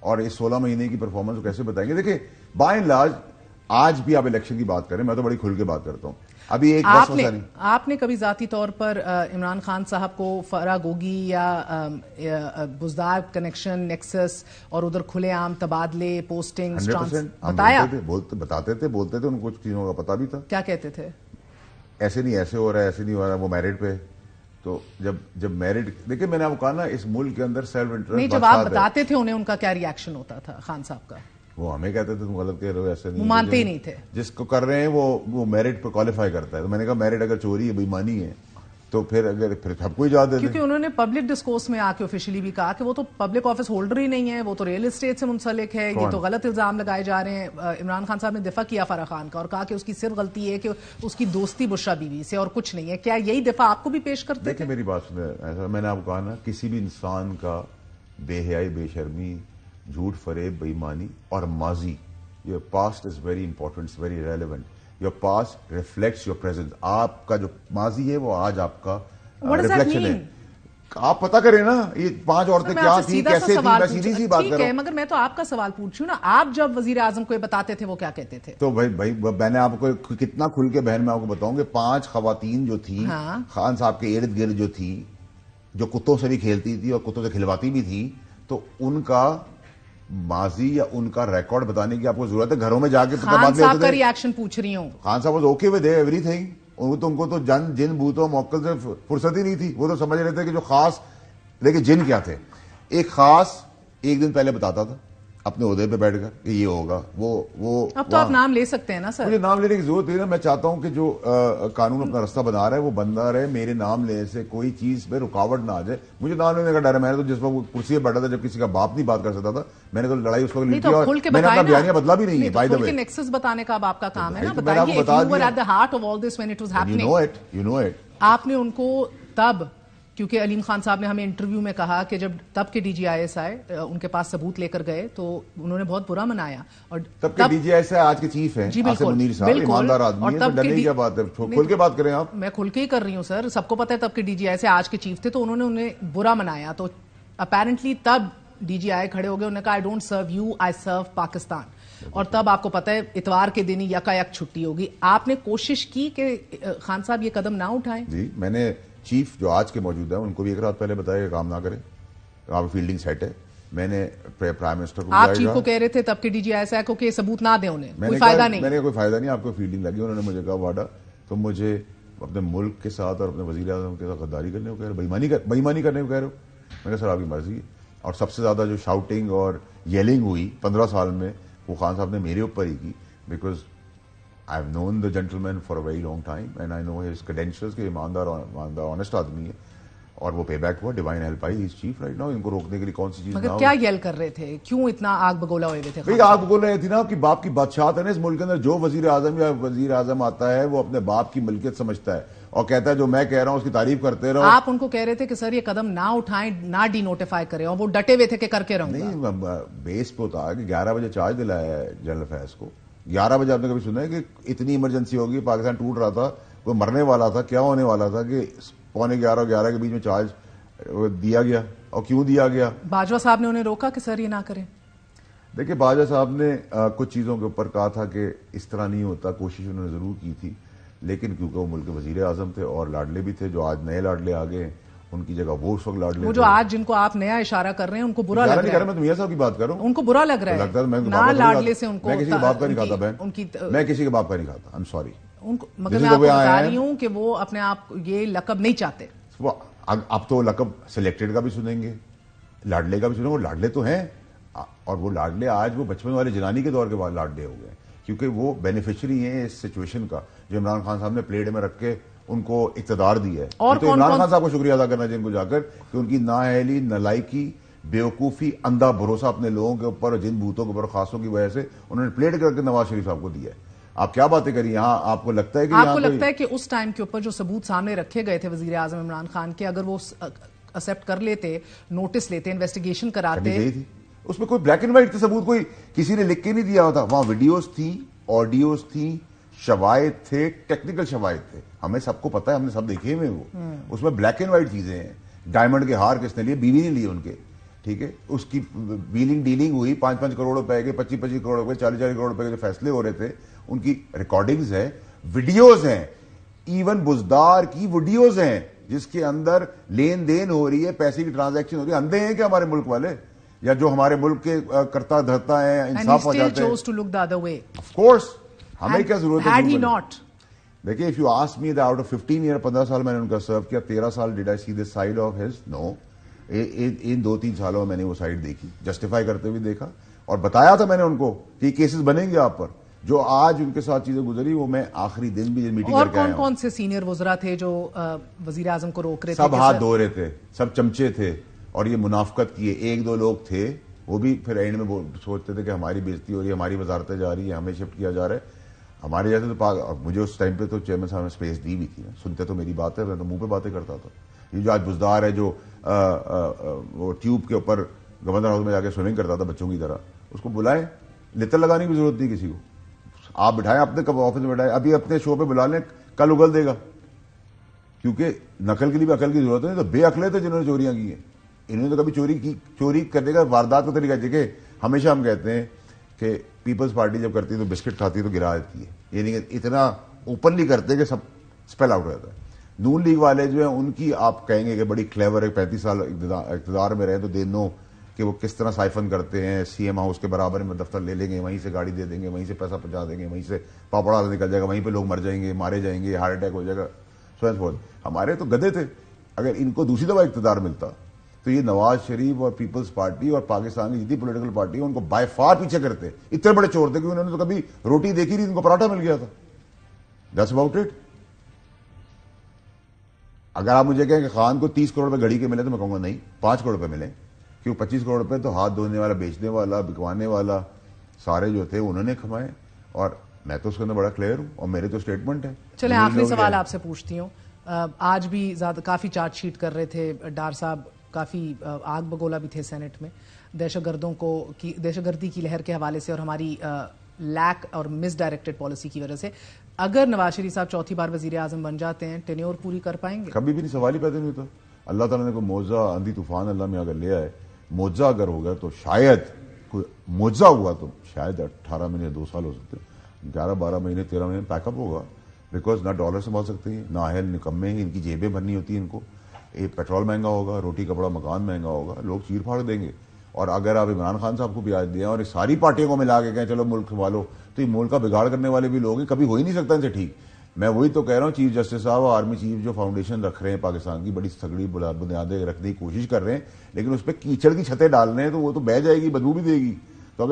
اور اس 16 مہینے کی پرفارمنس کو کیسے بتائیں گے؟ دیکھیں بائی اینڈ لارج آج بھی آپ الیکشن کی بات کریں, میں تو بڑی کھل کے بات کرتا ہوں. ابھی ایک آپ نے کبھی ذاتی طور پر عمران خان صاحب کو فرا گوگی یا بزدار کنیکشن نیکسس اور ادھر کھلے عام تبادلے پوسٹنگ بتایا؟ بتاتے تھے, بولتے تھے, ان کو کچھ چیزوں کا پتا بھی تھا. کیا کہتے تھے؟ ایسے نہیں ایسے ہو رہا ہے, ایسے نہیں ہو رہا ہے, وہ میرٹ پہ. تو جب میرٹ, دیکھیں میں نے آپ کو کہا نا, اس ملک کے اندر سیلف انٹرسٹ. نہیں, جب آپ بتاتے تھے انہیں, ان کا کیا ریاکشن ہوتا تھا خان صاحب کا؟ وہ ہمیں کہتے تھے تم غلط کہہ رہے ہو, ایسے نہیں, وہ مانتے ہی نہیں تھے. جس کو کر رہے ہیں وہ میرٹ پہ کوالیفائی کرتا ہے. تو میں نے کہا میرٹ اگر چوری ہے, بےایمانی ہے, تو پھر اگر پھر سب کو اجازت دے دیں. کیونکہ انہوں نے پبلک ڈسکورس میں آ کے آفیشلی بھی کہا کہ وہ تو پبلک آفس ہولڈر ہی نہیں ہے, وہ تو ریئل اسٹیٹ سے منسلک ہے, یہ تو غلط الزام لگائے جا رہے ہیں. عمران خان صاحب نے دفاع کیا فرح خان کا اور کہا کہ اس کی صرف غلطی ہے کہ اس کی دوستی بشرا بیوی سے اور کچھ نہیں ہے. کیا یہی دفاع آپ کو بھی پیش کرتے تھے؟ دیکھیں میری بات سنیں, ایسا میں نے آپ کو کہا نا, کسی بھی انسان کا بے حیائی, بے شرمی, جھوٹ, فریب, بے ایمانی اور ماضی, your past is very important, is very relevant. Your past reflects your present. آپ کا جو ماضی ہے وہ آج آپ کا ریفلیکشن ہے. آپ پتہ کریں نا یہ 5 عورتیں کیا تھیں, کیسے تھیں, میں سیدھی سی بات کر رہا ہوں. مگر میں تو آپ کا سوال پوچھوں نا, آپ جب وزیر اعظم کو یہ بتاتے تھے وہ کیا کہتے تھے؟ تو بھائی میں نے آپ کو کتنا کھل کے بہن میں آپ کو بتاؤں کہ 5 خواتین جو تھیں خان صاحب کے ارد گرد جو تھی, جو کتوں سے بھی کھیلتی تھی اور کتوں سے کھلواتی بھی تھی, تو ان کا ماضی یا ان کا ریکارڈ بتانے کی آپ کو ضرورت ہے؟ گھروں میں جا کے خان صاحب کا ری ایکشن پوچھ رہی ہوں. Khan Sahab was okay with everything. ان کو تو جن بھوتوں موکل سے فرصت ہی نہیں تھی. وہ تو سمجھ رہے تھے کہ جو خاص, دیکھیں جن کیا تھے, ایک خاص ایک دن پہلے بتاتا تھا اپنے عہدے پہ بیٹھ کر کہ یہ ہوگا وہ. اب تو آپ نام لے سکتے ہیں نا سر. مجھے نام لینے کی ضرورت نہیں ہے. میں چاہتا ہوں کہ جو قانون اپنا رستہ بنا رہا ہے وہ بندہ رہے, میرے نام لینے سے کوئی چیز پہ رکاوٹ نہ آ جائے. مجھے نام لینے کا ڈر ہے. میں نے تو جس وقت کرسی پہ بیٹھا تھا جب کسی کا باپ نہیں بات کر سکتا تھا, میں نے تو لڑائی اس وقت لڑی اور میں نے اپنا بیانیہ بدلا بھی نہیں ہے. بائی دا وے نیکسس بتانے کا اب آپ کا کام ہے نا, بتائیے if you were at the heart of all this when it was happening. You know it. آپ نے ان کو تب, کیونکہ علیم خان صاحب نے ہمیں انٹرویو میں کہا کہ جب تب کے ڈی جی آئی ایس آئے ان کے پاس ثبوت لے کر گئے تو انہوں نے بہت برا منایا. اور تب کے ڈی جی آئی ایس آج کے چیف ہیں آصف منیر صاحب, ایماندار آدمی ہیں, ڈرنے کی کیا بات ہے, کھل کے بات کریں آپ. میں کھل کے ہی کر رہی ہوں سر, سب کو پتا ہے تب کے ڈی جی آئی ایس آج کے چیف تھے, تو انہوں نے انہیں برا منایا. تو اپیرنٹلی تب ڈی جی آئی کھڑے ہو گئے, انہوں نے کہا آئی ڈونٹ سرو یو, آئی سرو پاکستان. اور تب آپ کو پتا ہے اتوار کے دن ہی یکایک چھٹی ہوگی. آپ نے کوشش کی کہ خان صاحب یہ قدم نہ اٹھائیں؟ جی میں نے چیف جو آج کے موجود ہیں ان کو بھی ایک رات پہلے بتایا کہ کام نہ کریں, آپ فیلڈنگ سیٹ ہے. میں نے پرائم منسٹر کو آپ چیف کو کہہ رہے تھے تب کے ڈی جی آئی کو کہ ثبوت نہ دیں انہیں, کوئی فائدہ نہیں. میں نے کوئی فائدہ نہیں, آپ کو فیلڈنگ لگی. انہوں نے مجھے کہا واڈا تم مجھے اپنے ملک کے ساتھ اور اپنے وزیر اعظم کے ساتھ غداری کرنے کو کہہ رہے ہو, بےایمانی کرنے کو کہہ رہے ہو. میں نے کہا سر آپ کی مرضی ہے. اور سب سے زیادہ جو شاؤٹنگ اور یلنگ ہوئی 15 سال میں وہ خان صاحب نے میرے اوپر ہی کی, because I have known the gentleman for a very long time and I know his credentials کہ ایماندار آنےسٹ آدمی ہے, اور وہ پے بیک ہوا. ڈیوائن ہیلپ آئی, ہی از چیف رائٹ ناؤ. ان کو روکنے کے لیے کون سی چیز, مگر کیا یل کر رہے تھے, کیوں اتنا آگ بگولا ہوئے تھے؟ بھائی آگ بگولا یہ تھی نا کہ باپ کی بادشاہت ہے نا اس ملک کے اندر. جو وزیر اعظم یا وزیر اعظم آتا ہے وہ اپنے باپ کی ملکیت سمجھتا ہے اور کہتا ہے جو میں کہہ رہا ہوں اس کی تعریف کرتے رہو. آپ ان کو کہہ رہے تھے کہ سر یہ قدم نہ اٹھائیں, نہ ڈی نوٹیفائی کریں, اور وہ ڈٹے ہوئے تھے کہ کر کے رہوں گا. نہیں, بیس پہ ہوتا ہے کہ 11 بجے چارج دلایا ہے جنرل افیئرس کو. 11 بجے آپ نے کبھی سنا ہے کہ اتنی ایمرجنسی ہوگی, پاکستان ٹوٹ رہا تھا, کوئی مرنے والا تھا, کیا ہونے والا تھا کہ 11:15 اور 11 کے بیچ میں چارج دیا گیا؟ اور کیوں دیا گیا؟ باجوہ صاحب نے انہیں روکا کہ سر یہ نہ کریں. دیکھیں باجوہ صاحب نے کچھ چیزوں کے اوپر کہا تھا کہ اس طرح نہیں ہوتا, کوشش انہوں نے ضرور کی تھی, لیکن کیونکہ وہ ملک کے وزیر اعظم تھے اور لاڈلے بھی تھے, جو آج نئے لاڈلے آ گئے ان کی جگہ وہ اس وقت لاڈلے, وہ جو آج جن کو آپ نیا اشارہ کر رہے ہیں ان کو برا لگ رہا ہے. میں تو میاں صاحب کی بات کر رہا ہوں, ان کو برا لگ رہا ہے. نہ لاڈلے سے ان کو, میں کسی کے باپ کا نہیں کھاتا بہن, میں کسی کے باپ کا نہیں کھاتا, I'm sorry. مگر میں آپ کو بتا رہی ہوں کہ وہ اپنے آپ یہ لقب نہیں چاہتے. اب تو لقب سلیکٹڈ کا بھی سنیں گے, لاڈلے کا بھی سنیں گے. وہ لاڈلے تو ہیں, اور وہ لاڈلے آج وہ بچپن والے جنانی کے دور کے بعد لاڈلے ہو گئے, کیونکہ وہ بینیفیشری ہیں اس سچویشن کا جو عمران خان صاحب نے پلیٹ میں رکھ کے ان کو اقتدار دیا ہے. اور تو عمران خان صاحب کو شکریہ ادا کرنا چاہیے ان کو جا کر کہ ان کی نااہلی, نالائکی, بیوقوفی, اندھا بھروسہ اپنے لوگوں کے اوپر اور جن بھوتوں کے اوپر خاصوں کی وجہ سے انہوں نے پلیٹ کر کے نواز شریف صاحب کو دیا ہے. آپ کیا باتیں کری یہاں, آپ کو لگتا ہے کہ آپ کو لگتا ہے کہ اس ٹائم کے اوپر جو ثبوت سامنے رکھے گئے تھے وزیر اعظم عمران خان کے, اگر وہ ایکسپٹ کر لیتے, نوٹس لیتے, انویسٹیگیشن کراتے, اس میں کوئی بلیک اینڈ وائٹ ثبوت کوئی کسی نے لکھ کے نہیں دیا ہوتا. وہاں ویڈیوز تھی, آڈیوز تھی, شواہد تھے, ٹیکنیکل شواہد تھے, ہمیں سب کو پتا ہے, ہم نے سب دیکھے ہوئے. وہ اس میں بلیک اینڈ وائٹ چیزیں ہیں. ڈائمنڈ کے ہار کس نے لیے, بیوی نے لیے ان کے, ٹھیک ہے, اس کی ویلنگ ڈیلنگ ہوئی, 5-5 کروڑ روپے کے, 25-25 کروڑ روپے, 40-40 کروڑ روپے کے جو فیصلے ہو رہے تھے ان کی ریکارڈنگز ہیں, ویڈیوز ہیں, ایون بزدار کی ویڈیوز ہیں جس کے اندر لین دین ہو رہی ہے, پیسے کی ٹرانزیکشن ہو رہی ہے. اندھے ہیں کیا ہمارے ملک والے, یا جو ہمارے ملک کے کرتا دھرتا ہے, انصاف ہو جاتے ہیں. آف کورس ہمیں کیا ضرورت ہے. دیکھیں if you ask me that out of 15 year 15 سال میں نے ان کا سرو کیا, 13 سال did I see this side of his? No. ان 2-3 سالوں میں میں نے وہ سائڈ دیکھی, جسٹیفائی کرتے ہوئے دیکھا, اور بتایا تھا میں نے ان کو کہ کیسز بنیں گے آپ پر. جو آج ان کے ساتھ چیزیں گزری وہ میں آخری دن بھی میٹنگ کر کے آیا ہوں. اور کون سے سینئر وزراء تھے جو وزیر اعظم کو روک رہے تھے؟ سب ہاتھ دھو رہے تھے, سب چمچے تھے, اور یہ منافقت کیے. ایک دو لوگ تھے وہ بھی پھر اینڈ میں سوچتے تھے کہ ہماری بےزتی ہو رہی ہے, ہماری وزارتیں جا رہی ہیں, ہمیں شفٹ کیا جا رہا ہے. ہمارے جیسے تو مجھے اس ٹائم پہ تو چیئرمین صاحب نے اسپیس دی بھی تھی, سنتے تو میری بات ہے, میں تو منہ پہ باتیں کرتا تھا. یہ جو آج بزدار ہے جو وہ ٹیوب کے اوپر گورنر ہاؤس میں جا کے سوئمنگ کرتا تھا بچوں کی طرح, اس کو بلائیں, لتر لگانے کی ضرورت نہیں کسی کو. آپ بٹھائیں اپنے آفس میں بٹھائیں, ابھی اپنے شو پہ بلا لیں, کل اگل دے گا. کیونکہ نقل کے لیے بھی عقل کی ضرورت ہے. تو بے عقلے تھے جنہوں نے چوریاں کی ہیں, انہوں نے تو کبھی چوری کرنے کا واردات کا طریقہ دیکھے. ہمیشہ ہم کہتے ہیں کہ پیپلز پارٹی جب کرتی ہے تو بسکٹ کھاتی ہے تو گرا دیتی ہے, یعنی کہ اتنا اوپنلی کرتے کہ سب اسپیل آؤٹ رہتا ہے. نون لیگ والے جو ہیں ان کی آپ کہیں گے کہ بڑی کلیور ہے, 35 سال اقتدار میں رہے تو دے نو کہ وہ کس طرح سائفن کرتے ہیں. سی ایم ہاؤس کے برابر میں دفتر لے لیں گے, وہیں سے گاڑی دے دیں گے, وہیں سے پیسہ پہنچا دیں گے, وہیں سے پاپڑا نکل جائے گا, وہیں پہ لوگ مر جائیں گے, مارے جائیں گے, ہارٹ اٹیک ہو جائے گا, سو اینڈ سو فورتھ. ہمارے تو گدھے تھے. اگر ان کو دوسری دفعہ اقتدار ملتا تو یہ نواز شریف اور پیپلز پارٹی اور پاکستان کی جتنی پولیٹیکل پارٹی ہے ان کو بائی فار پیچھے کرتے. اتنے بڑے چور تھے کہ انہوں نے تو کبھی روٹی دیکھی نہیں, ان کو پراٹھا مل گیا تھا. That's about it. اگر آپ مجھے کہیں کہ خان کو 30 کروڑ روپے گھڑی کے ملے تو میں کہوں گا نہیں, 5 کروڑ روپے ملے. کیوں 25 کروڑ روپے تو ہاتھ دھونے والا, بیچنے والا, بکوانے والا سارے جو تھے انہوں نے کمائے, اور میں تو اس کے اندر بڑا کلیئر ہوں, اور میرے تو اسٹیٹمنٹ ہے. چلیں آخری سوال آپ سے پوچھتی ہوں. آج بھی کافی چارج شیٹ کر رہے تھے ڈار صاحب, کافی آگ بگولا بھی تھے سینٹ میں دہشت گردی کی لہر کے حوالے سے اور ہماری لیک اور مس ڈائریکٹڈ پالیسی کی وجہ سے. اگر نواز شریف صاحب چوتھی بار وزیر اعظم بن جاتے ہیں, ٹینیور پوری کر پائیں گے؟ کبھی بھی نہیں, سوال ہی پیدا نہیں ہوتا. اللہ تعالیٰ نے کوئی معجزہ آندھی طوفان اللہ میں اگر لے آئے, معجزہ اگر ہوگا تو شاید کوئی معجزہ ہوا تو شاید 18 مہینے 2 سال ہو سکتے, 11-12 مہینے 13 مہینے پیک اپ ہوگا. بیکاز نہ ڈالر سنبھال سکتے ہیں, نہ اہل نکمے ہیں, ان کی جیبیں بھرنی ہوتی ہیں ان کو. پیٹرول مہنگا ہوگا, روٹی کپڑا مکان مہنگا ہوگا, لوگ چیر پھاڑ دیں گے. اور اگر آپ عمران خان صاحب کو بھی آج دیں اور اس ساری پارٹیوں کو ملا کے کہیں چلو ملک سنبھالو, تو یہ ملک کا بگاڑ کرنے والے بھی لوگ ہیں, کبھی ہو ہی نہیں سکتا ان سے ٹھیک. میں وہی تو کہہ رہا ہوں, چیف جسٹس صاحب اور آرمی چیف جو فاؤنڈیشن رکھ رہے ہیں پاکستان کی, بڑی تگڑی بنیادیں رکھنے کی کوشش کر رہے ہیں, لیکن اس پہ کیچڑ کی چھتیں ڈال رہے ہیں تو وہ تو بہہ جائے گی, بدبو بھی دے گی. تو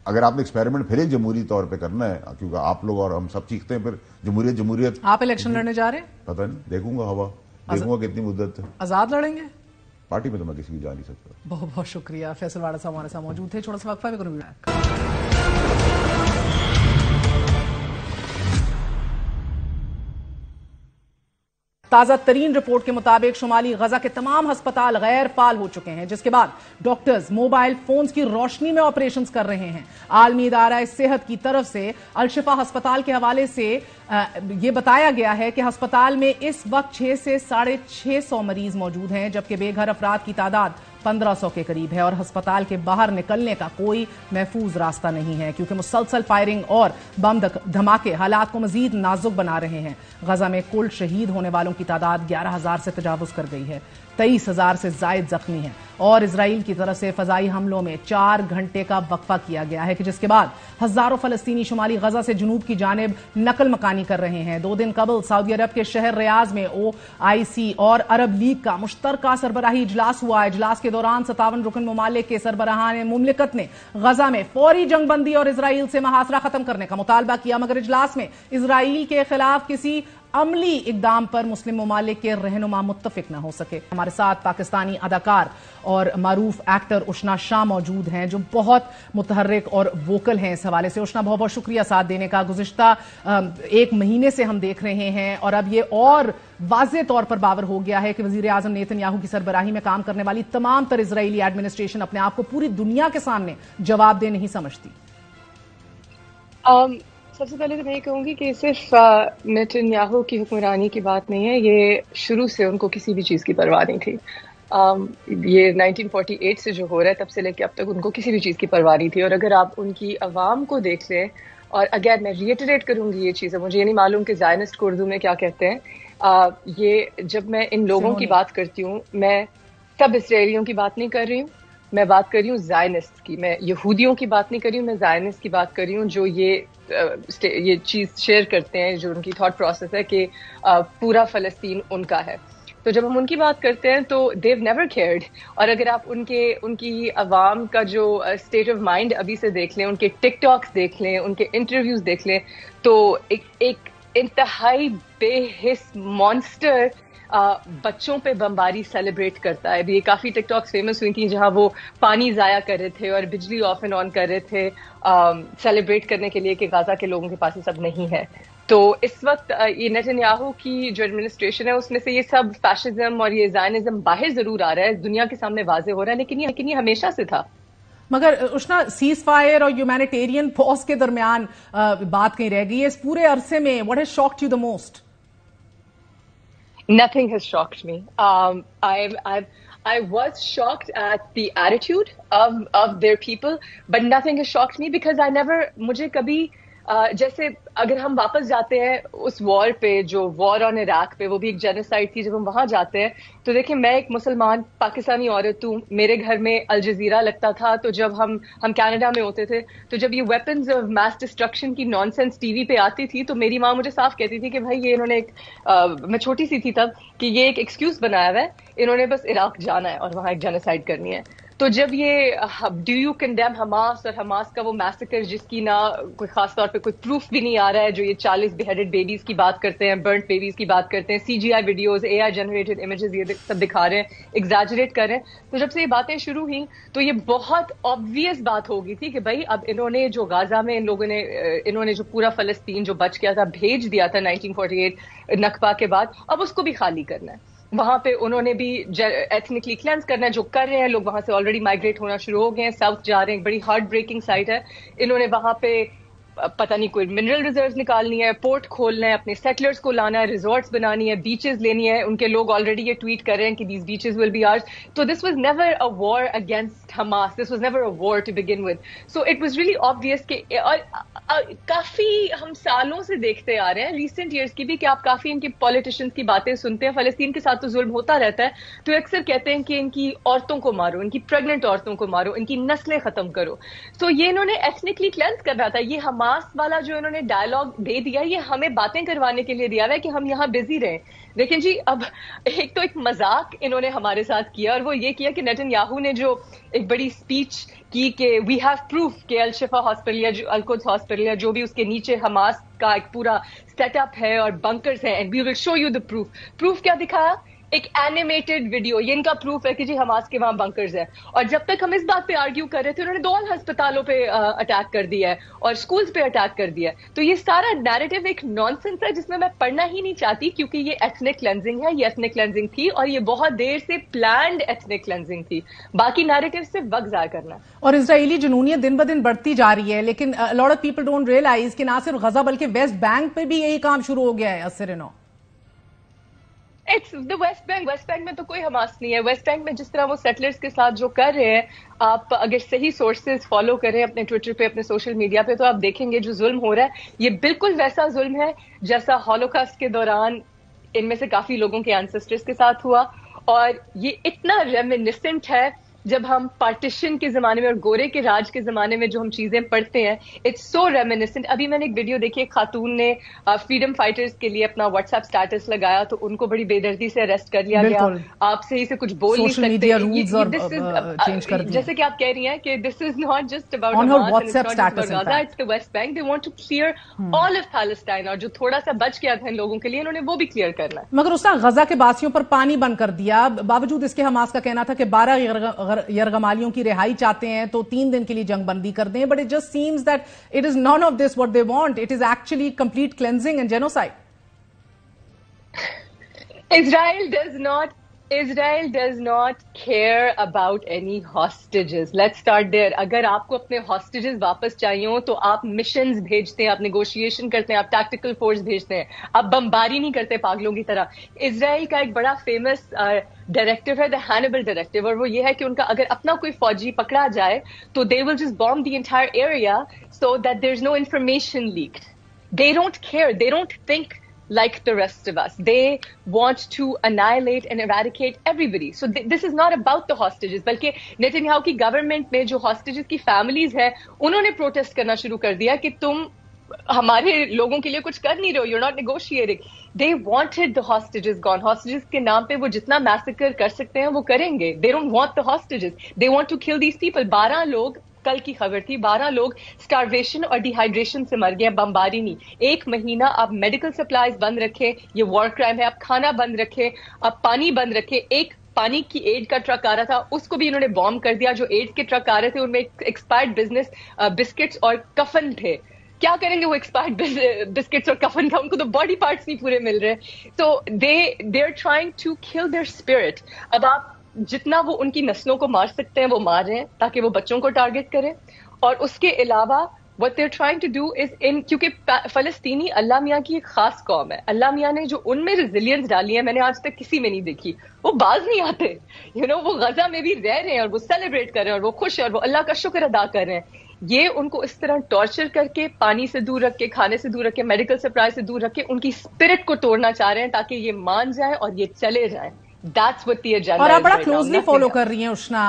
اگر آپ نے ایکسپیریمنٹ پھر ایک جمہوری طور پہ کرنا ہے, کیونکہ آپ لوگ اور ہم سب چیختے ہیں پھر جمہوریت. آپ الیکشن لڑنے جا رہے ہیں؟ پتہ نہیں, دیکھوں گا ہوا, دیکھوں گا کتنی مدت. آزاد لڑیں گے پارٹی میں؟ تو میں کسی کی جا نہیں سکتا. بہت بہت شکریہ. فیصل واڑا صاحب ہمارے ساتھ موجود تھے. چھوٹا سا وقفہ بھی کروں. تازہ ترین رپورٹ کے مطابق شمالی غزہ کے تمام ہسپتال غیر فعال ہو چکے ہیں, جس کے بعد ڈاکٹرز موبائل فونز کی روشنی میں آپریشنز کر رہے ہیں. عالمی ادارہ صحت کی طرف سے الشفا ہسپتال کے حوالے سے یہ بتایا گیا ہے کہ ہسپتال میں اس وقت 600 سے 650 مریض موجود ہیں, جبکہ بے گھر افراد کی تعداد 1500 کے قریب ہے, اور ہسپتال کے باہر نکلنے کا کوئی محفوظ راستہ نہیں ہے کیونکہ مسلسل فائرنگ اور بم دھماکے حالات کو مزید نازک بنا رہے ہیں. غزہ میں کل شہید ہونے والوں کی تعداد 11,000 سے تجاوز کر گئی ہے, 23,000 سے زائد زخمی ہیں, اور اسرائیل کی طرف سے فضائی حملوں میں 4 گھنٹے کا وقفہ کیا گیا ہے, کہ جس کے بعد ہزاروں فلسطینی شمالی غزہ سے جنوب کی جانب نقل مکانی کر رہے ہیں. 2 دن قبل سعودی عرب کے شہر ریاض میں OIC اور عرب لیگ کا مشترکہ سربراہی اجلاس ہوا. اجلاس کے دوران 57 رکن ممالک کے سربراہان مملکت نے غزہ میں فوری جنگ بندی اور اسرائیل سے محاصرہ ختم کرنے کا مطالبہ کیا, مگر اجلاس میں اسرائیل کے خلاف کسی عملی اقدام پر مسلم ممالک کے رہنما متفق نہ ہو سکے. ہمارے ساتھ پاکستانی اداکار اور معروف ایکٹر اشنا شاہ موجود ہیں, جو بہت متحرک اور ووکل ہیں اس حوالے سے. اشنا, بہت بہت شکریہ ساتھ دینے کا. گزشتہ 1 مہینے سے ہم دیکھ رہے ہیں, اور اب یہ اور واضح طور پر باور ہو گیا ہے کہ وزیر اعظم نیتن یاہو کی سربراہی میں کام کرنے والی تمام تر اسرائیلی ایڈمنسٹریشن اپنے آپ کو پوری دنیا کے سامنے جواب دہ نہیں سمجھتی. سب سے پہلے تو میں یہ کہوں گی کہ صرف نیتن یاہو کی حکمرانی کی بات نہیں ہے, یہ شروع سے ان کو کسی بھی چیز کی پرواہ نہیں تھی. یہ 1948 سے جو ہو رہا ہے تب سے لے کے اب تک ان کو کسی بھی چیز کی پرواہ نہیں تھی. اور اگر آپ ان کی عوام کو دیکھ لیں, اور اگر میں ریٹریٹ کروں گی یہ چیزیں, مجھے یہ نہیں معلوم کہ زائنسٹ کو اردو میں کیا کہتے ہیں. یہ جب میں ان لوگوں کی بات کرتی ہوں, میں سب اسرائیلیوں کی بات نہیں کر رہی ہوں, میں بات کر رہی ہوں زائنسٹ کی. میں یہودیوں کی بات نہیں کر رہی ہوں, میں زائنسٹ کی بات کر رہی ہوں, جو یہ چیز شیئر کرتے ہیں, جو ان کی تھاٹ پروسیس ہے کہ پورا فلسطین ان کا ہے. تو جب ہم ان کی بات کرتے ہیں تو دیو نیور کیئرڈ. اور اگر آپ ان کی عوام کا جو اسٹیٹ آف مائنڈ ابھی سے دیکھ لیں, ان کے ٹک ٹاکس دیکھ لیں, ان کے انٹرویوز دیکھ لیں, تو ایک انتہائی بے حس مانسٹر بچوں پہ بمباری سیلیبریٹ کرتا ہے. ابھی کافی ٹک ٹاکس فیمس ہوئی تھیں جہاں وہ پانی ضائع کر رہے تھے اور بجلی آف اینڈ آن کر رہے تھے سیلیبریٹ کرنے کے لیے کہ غزہ کے لوگوں کے پاس یہ سب نہیں ہے. تو اس وقت یہ نیتن یاہو کی جو ایڈمنسٹریشن ہے اس میں سے یہ سب فیشزم اور یہ زائنزم باہر ضرور آ رہا ہے, دنیا کے سامنے واضح ہو رہا ہے, لیکن یہ ہمیشہ سے تھا. مگر اشنا سیز فائر اور ہیومینیٹیرین پاز کے درمیان بات کہیں رہ گئی ہے اس پورے عرصے میں. What has shocked you the most? Nothing has shocked me. I was shocked at the attitude of their people, but nothing has shocked me because مجھے کبھی جیسے اگر ہم واپس جاتے ہیں اس وار پہ, جو وار آن عراق پہ, وہ بھی ایک جینوسائڈ تھی, جب ہم وہاں جاتے ہیں تو دیکھیں میں ایک مسلمان پاکستانی عورت ہوں, میرے گھر میں الجزیرہ لگتا تھا, تو جب ہم کینیڈا میں ہوتے تھے تو جب یہ ویپنز آف میس ڈسٹرکشن کی نان سینس ٹی وی پہ آتی تھی تو میری ماں مجھے صاف کہتی تھی کہ بھائی یہ انہوں نے میں چھوٹی سی تھی تب, کہ یہ ایک ایکسکیوز بنایا ہوا ہے, انہوں نے بس عراق جانا ہے اور وہاں ایک جینوسائڈ کرنی ہے. تو جب یہ ڈو یو کنڈیم حماس, اور حماس کا وہ میسیکر جس کی نہ کوئی خاص طور پہ کوئی پروف بھی نہیں آ رہا ہے, جو یہ 40 بیہیڈڈ بیبیز کی بات کرتے ہیں, برنٹ بیبیز کی بات کرتے ہیں, سی جی آئی ویڈیوز, اے آئی جنریٹڈ امیجز یہ سب دکھا رہے ہیں, ایگزیجریٹ کر رہے ہیں. تو جب سے یہ باتیں شروع ہوئیں تو یہ بہت آبویس بات ہو گئی تھی کہ بھائی اب انہوں نے جو غزہ میں انہوں نے جو پورا فلسطین جو بچ گیا تھا بھیج دیا تھا 1948 نکبہ کے بعد, اب اس کو بھی خالی کرنا ہے. وہاں پہ انہوں نے بھی ایتھنکلی کلینس کرنا ہے, جو کر رہے ہیں لوگ, وہاں سے آلریڈی مائگریٹ ہونا شروع ہو گئے ہیں, ساؤتھ جا رہے ہیں, بڑی ہارٹ بریکنگ سائٹ ہے. انہوں نے وہاں پہ پتہ نہیں کوئی منرل ریزروز نکالنی ہے, پورٹ کھولنا ہے, اپنے سیٹلرز کو لانا ہے, ریزورٹس بنانی ہے, بیچز لینی ہے. ان کے لوگ آلریڈی یہ ٹویٹ کر رہے ہیں کہ these beaches will be ours. تو this was never a war against Hamas, this was never a war to begin with. So it was really obvious کہ کافی ہم سالوں سے دیکھتے آ رہے ہیں, ریسنٹ ایئرس کی بھی, کہ آپ کافی ان کی پولیٹیشینس کی باتیں سنتے ہیں. فلسطین کے ساتھ تو ظلم ہوتا رہتا ہے, تو اکثر کہتے ہیں کہ ان کی عورتوں کو مارو, ان کی پریگننٹ عورتوں کو مارو, ان کی نسلیں ختم کرو. تو یہ انہوں نے ایتھنکلی کلینس کر رہا تھا. یہ حماس والا جو انہوں نے ڈائلاگ دے دیا, یہ ہمیں باتیں کروانے کے لیے دیا ہوا ہے کہ ہم یہاں بزی رہیں. دیکھیں جی, اب ایک تو ایک مذاق انہوں نے ہمارے ساتھ کیا, اور وہ یہ کیا کہ نیتن یاہو نے جو ایک بڑی اسپیچ کی کہ وی ہیو پروف کہ الشفا ہاسپٹل یا القدس ہاسپٹل یا جو بھی اس کے نیچے حماس کا ایک پورا سیٹ اپ ہے اور بنکرز ہیں, and we will show you the proof. Proof کیا دکھایا؟ ایک اینیمیٹڈ ویڈیو. یہ ان کا پروف ہے کہ جی حماس کے وہاں بنکرز ہیں. اور جب تک ہم اس بات پہ آرگیو کر رہے تھے, انہوں نے 2 ہسپتالوں پہ اٹیک کر دیا ہے اور اسکولز پہ اٹیک کر دیا ہے. تو یہ سارا نیریٹو ایک نان سینس ہے جس میں میں پڑھنا ہی نہیں چاہتی, کیونکہ یہ ایتھنک کلینزنگ ہے, یہ ایتھنک کلینزنگ تھی, اور یہ بہت دیر سے پلانڈ ایتھنک کلینزنگ تھی. باقی نیریٹو سے وقت ضائع کرنا. اور اسرائیلی جنونیت دن بدن بڑھتی جا رہی ہے, لیکن lot of people don't realise کہ نہ صرف غزہ بلکہ ویسٹ بینک پہ بھی یہی کام شروع ہو گیا ہے. اسرینو اٹس دا ویسٹ بینک میں تو کوئی حماس نہیں ہے. ویسٹ بینک میں جس طرح وہ سیٹلرز کے ساتھ جو کر رہے ہیں, آپ اگر صحیح سورسز فالو کریں اپنے ٹویٹر پہ, اپنے سوشل میڈیا پہ, تو آپ دیکھیں گے جو ظلم ہو رہا ہے یہ بالکل ویسا ظلم ہے جیسا ہولوکاسٹ کے دوران ان میں سے کافی لوگوں کے اینسسٹرز کے ساتھ ہوا. اور یہ اتنا ریمینسنٹ ہے جب ہم پارٹیشن کے زمانے میں اور گورے کے راج کے زمانے میں جو ہم چیزیں پڑھتے ہیں, اٹس سو ریمینسنٹ. ابھی میں نے ایک ویڈیو دیکھی, ایک خاتون نے فریڈم فائٹرز کے لیے اپنا واٹس ایپ اسٹیٹس لگایا تو ان کو بڑی بے دردی سے اریسٹ کر لیا گیا. آپ صحیح سے کچھ بول نہیں سکتے. جیسے کہ آپ کہہ رہی ہیں کہ this is not just about Gaza, it's the West Bank. They want to clear all of Palestine, اور جو تھوڑا سا بچ گیا تھا ان لوگوں کے لیے انہوں نے وہ بھی کلیئر کرنا ہے. مگر اس نے غزہ کے باسیوں پر پانی بند کر دیا. باوجود اس کے حماس کا کہنا تھا کہ 12 یرغمالیوں کی رہائی چاہتے ہیں تو 3 دن کے لیے جنگ بندی کر دیں. But it just seems that it is none of this what they want. It is actually complete cleansing and genocide. Israel does not care about any hostages. Let's start there. اگر آپ کو اپنے hostages واپس چاہیے ہوں تو آپ missions بھیجتے ہیں, آپ نیگوشیشن کرتے ہیں, آپ ٹیکٹیکل فورس بھیجتے ہیں, آپ بمباری نہیں کرتے پاگلوں کی طرح. اسرائیل کا ایک بڑا فیمس ڈائریکٹو ہے دا ہینیبل ڈائریکٹو, اور وہ یہ ہے کہ ان کا اگر اپنا کوئی فوجی پکڑا جائے تو they will just boom the entire area so that there is no information leaked. They don't care. They don't think like the rest of us. They want to annihilate and eradicate everybody. So this is not about the hostages. بلکہ Nitin Yahoo کی government میں جو hostages کی families ہیں انہوں نے protest کرنا شروع کر دیا کہ تم ہمارے لوگوں کے لیے کچھ کر نہیں رہے ہو, you are not negotiating. They wanted the hostages gone. Hostages کے نام پہ وہ جتنا میسیکر کر سکتے ہیں وہ کریں گے. They don't want the hostages, they want to kill these people. 12 لوگ, کل کی خبر تھی, 12 لوگ اسٹارویشن اور ڈی ہائیڈریشن سے مر گئے. بمباری نہیں, 1 مہینہ آپ میڈیکل سپلائیز بند رکھے, یہ وار کرائم ہے. آپ کھانا بند رکھے, آپ پانی بند رکھے. ایک پانی کی ایڈ کا ٹرک آ رہا تھا, اس کو بھی انہوں نے بام کر دیا. جو ایڈ کے ٹرک آ رہے تھے ان میں ایکسپائرڈ بسکٹس اور کفن تھے. کیا کریں گے وہ ایکسپائرڈ بسکٹس اور کفن کا؟ ان کو تو باڈی پارٹس نہیں پورے مل رہے. تو they are trying to kill their spirit. اب آپ جتنا وہ ان کی نسلوں کو مار سکتے ہیں وہ مار رہے ہیں تاکہ وہ بچوں کو ٹارگٹ کریں. اور اس کے علاوہ what they're trying to do is کیونکہ فلسطینی اللہ میاں کی ایک خاص قوم ہے. اللہ میاں نے جو ان میں ریزیلینس ڈالی ہے میں نے آج تک کسی میں نہیں دیکھی. وہ باز نہیں آتے, وہ غزہ میں بھی رہ رہے ہیں اور وہ سیلیبریٹ کر رہے ہیں اور وہ خوش ہیں اور وہ اللہ کا شکر ادا کر رہے ہیں. یہ ان کو اس طرح ٹارچر کر کے, پانی سے دور رکھ کے, کھانے سے دور رکھ کے, میڈیکل سپلائی سے دور رکھ کے ان کی اسپرٹ کو توڑنا چاہ رہے ہیں تاکہ یہ مان جائیں اور یہ چلے جائیں. اور آپ بڑا کلوزلی فالو کر رہی ہیں اشنا,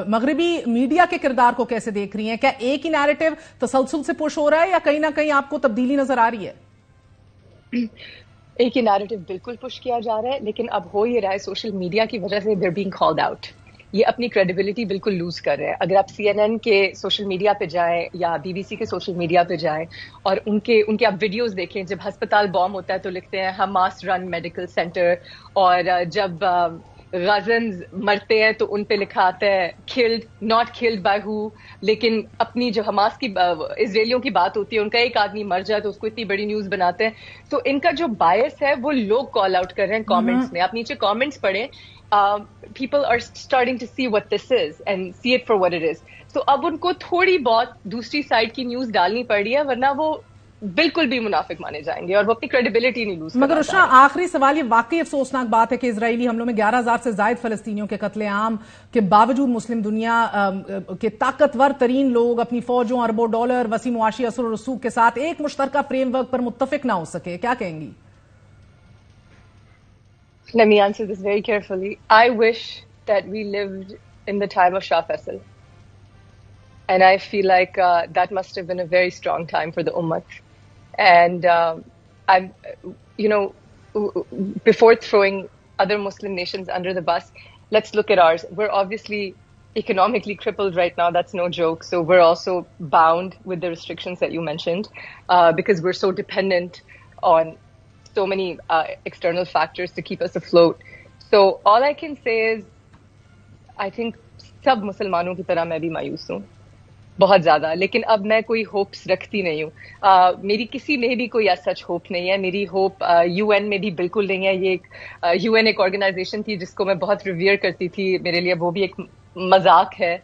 مغربی میڈیا کے کردار کو کیسے دیکھ رہی ہیں؟ کیا ایک ہی نیریٹو تسلسل سے پش ہو رہا ہے یا کہیں نہ کہیں آپ کو تبدیلی نظر آ رہی ہے؟ ایک ہی نیریٹو بالکل پش کیا جا رہا ہے, لیکن اب ہو یہ رہا ہے سوشل میڈیا کی وجہ سے they're being called out. یہ اپنی کریڈیبلٹی بالکل لوز کر رہے ہیں. اگر آپ CNN کے سوشل میڈیا پہ جائیں یا BBC کے سوشل میڈیا پہ جائیں اور ان کے آپ ویڈیوز دیکھیں, جب ہسپتال بام ہوتا ہے تو لکھتے ہیں حماس رن میڈیکل سینٹر, اور جب غازنز مرتے ہیں تو ان پہ لکھا آتا ہے کلڈ, ناٹ کلڈ بائی ہو. لیکن اپنی جو حماس کی اسرائیلیوں کی بات ہوتی ہے, ان کا ایک آدمی مر جائے تو اس کو اتنی بڑی نیوز بناتے ہیں. تو ان کا جو بائس ہے وہ لوگ کال آؤٹ کر رہے ہیں کامنٹس میں. آپ نیچے کامنٹس پڑھیں, people are starting to see what this is and see it for what it is. So اب ان کو تھوڑی بہت دوسری سائڈ کی نیوز ڈالنی پڑی ہے, ورنہ وہ بالکل بھی منافق مانے جائیں گے اور وہ اپنی کریڈیبلٹی نہیں لوز. مگر اشنا آخری سوال, یہ واقعی افسوسناک بات ہے کہ اسرائیلی حملوں میں 11,000 سے زائد فلسطینیوں کے قتل عام کے باوجود مسلم دنیا کے طاقتور ترین لوگ اپنی فوجوں, اربوں ڈالر, وسیع معاشی اثر و رسوخ کے ساتھ ایک مشترکہ فریم ورک پر متفق نہ ہو سکے. کیا کہیں گی؟ Let me answer this very carefully. I wish that we lived in the time of Shah Faisal. And I feel like that must have been a very strong time for the Ummah. And before throwing other Muslim nations under the bus, let's look at ours. We're obviously economically crippled right now. That's no joke. So we're also bound with the restrictions that you mentioned because we're so dependent on so many external factors to keep us afloat. So all I can say is I think سب مسلمانوں کی طرح میں بھی مایوس ہوں بہت زیادہ, لیکن اب میں کوئی ہوپس رکھتی نہیں ہوں. میری کسی میں بھی کوئی سچ ہوپ نہیں ہے. میری ہوپ UN میں بھی بالکل نہیں ہے. یہ UN ایک آرگنائزیشن تھی جس کو میں بہت ریویئر کرتی تھی, میرے لیے وہ بھی ایک مذاق ہے.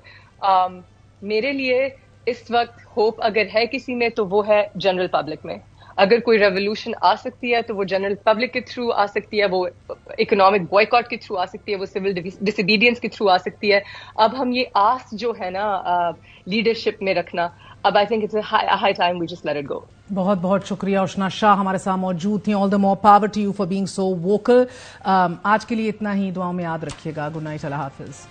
میرے لیے اس وقت ہوپ اگر ہے کسی میں تو وہ ہے جنرل پبلک میں. اگر کوئی ریولوشن آ سکتی ہے تو وہ جنرل پبلک کے تھرو آ سکتی ہے, وہ اکنامک بوائیکاٹ کے تھرو آ سکتی ہے, وہ سول ڈس اوبیڈینس کے تھرو آ سکتی ہے. اب ہم یہ آس جو ہے نا لیڈرشپ میں رکھنا, اب I think it's a high time we just let it go. بہت بہت شکریہ اشنا شاہ ہمارے ساتھ موجود تھیں. All the more power to you for being so vocal. آج کے لیے اتنا ہی, دعاؤں میں یاد رکھیے گا. گڈ نائٹ, اللہ حافظ.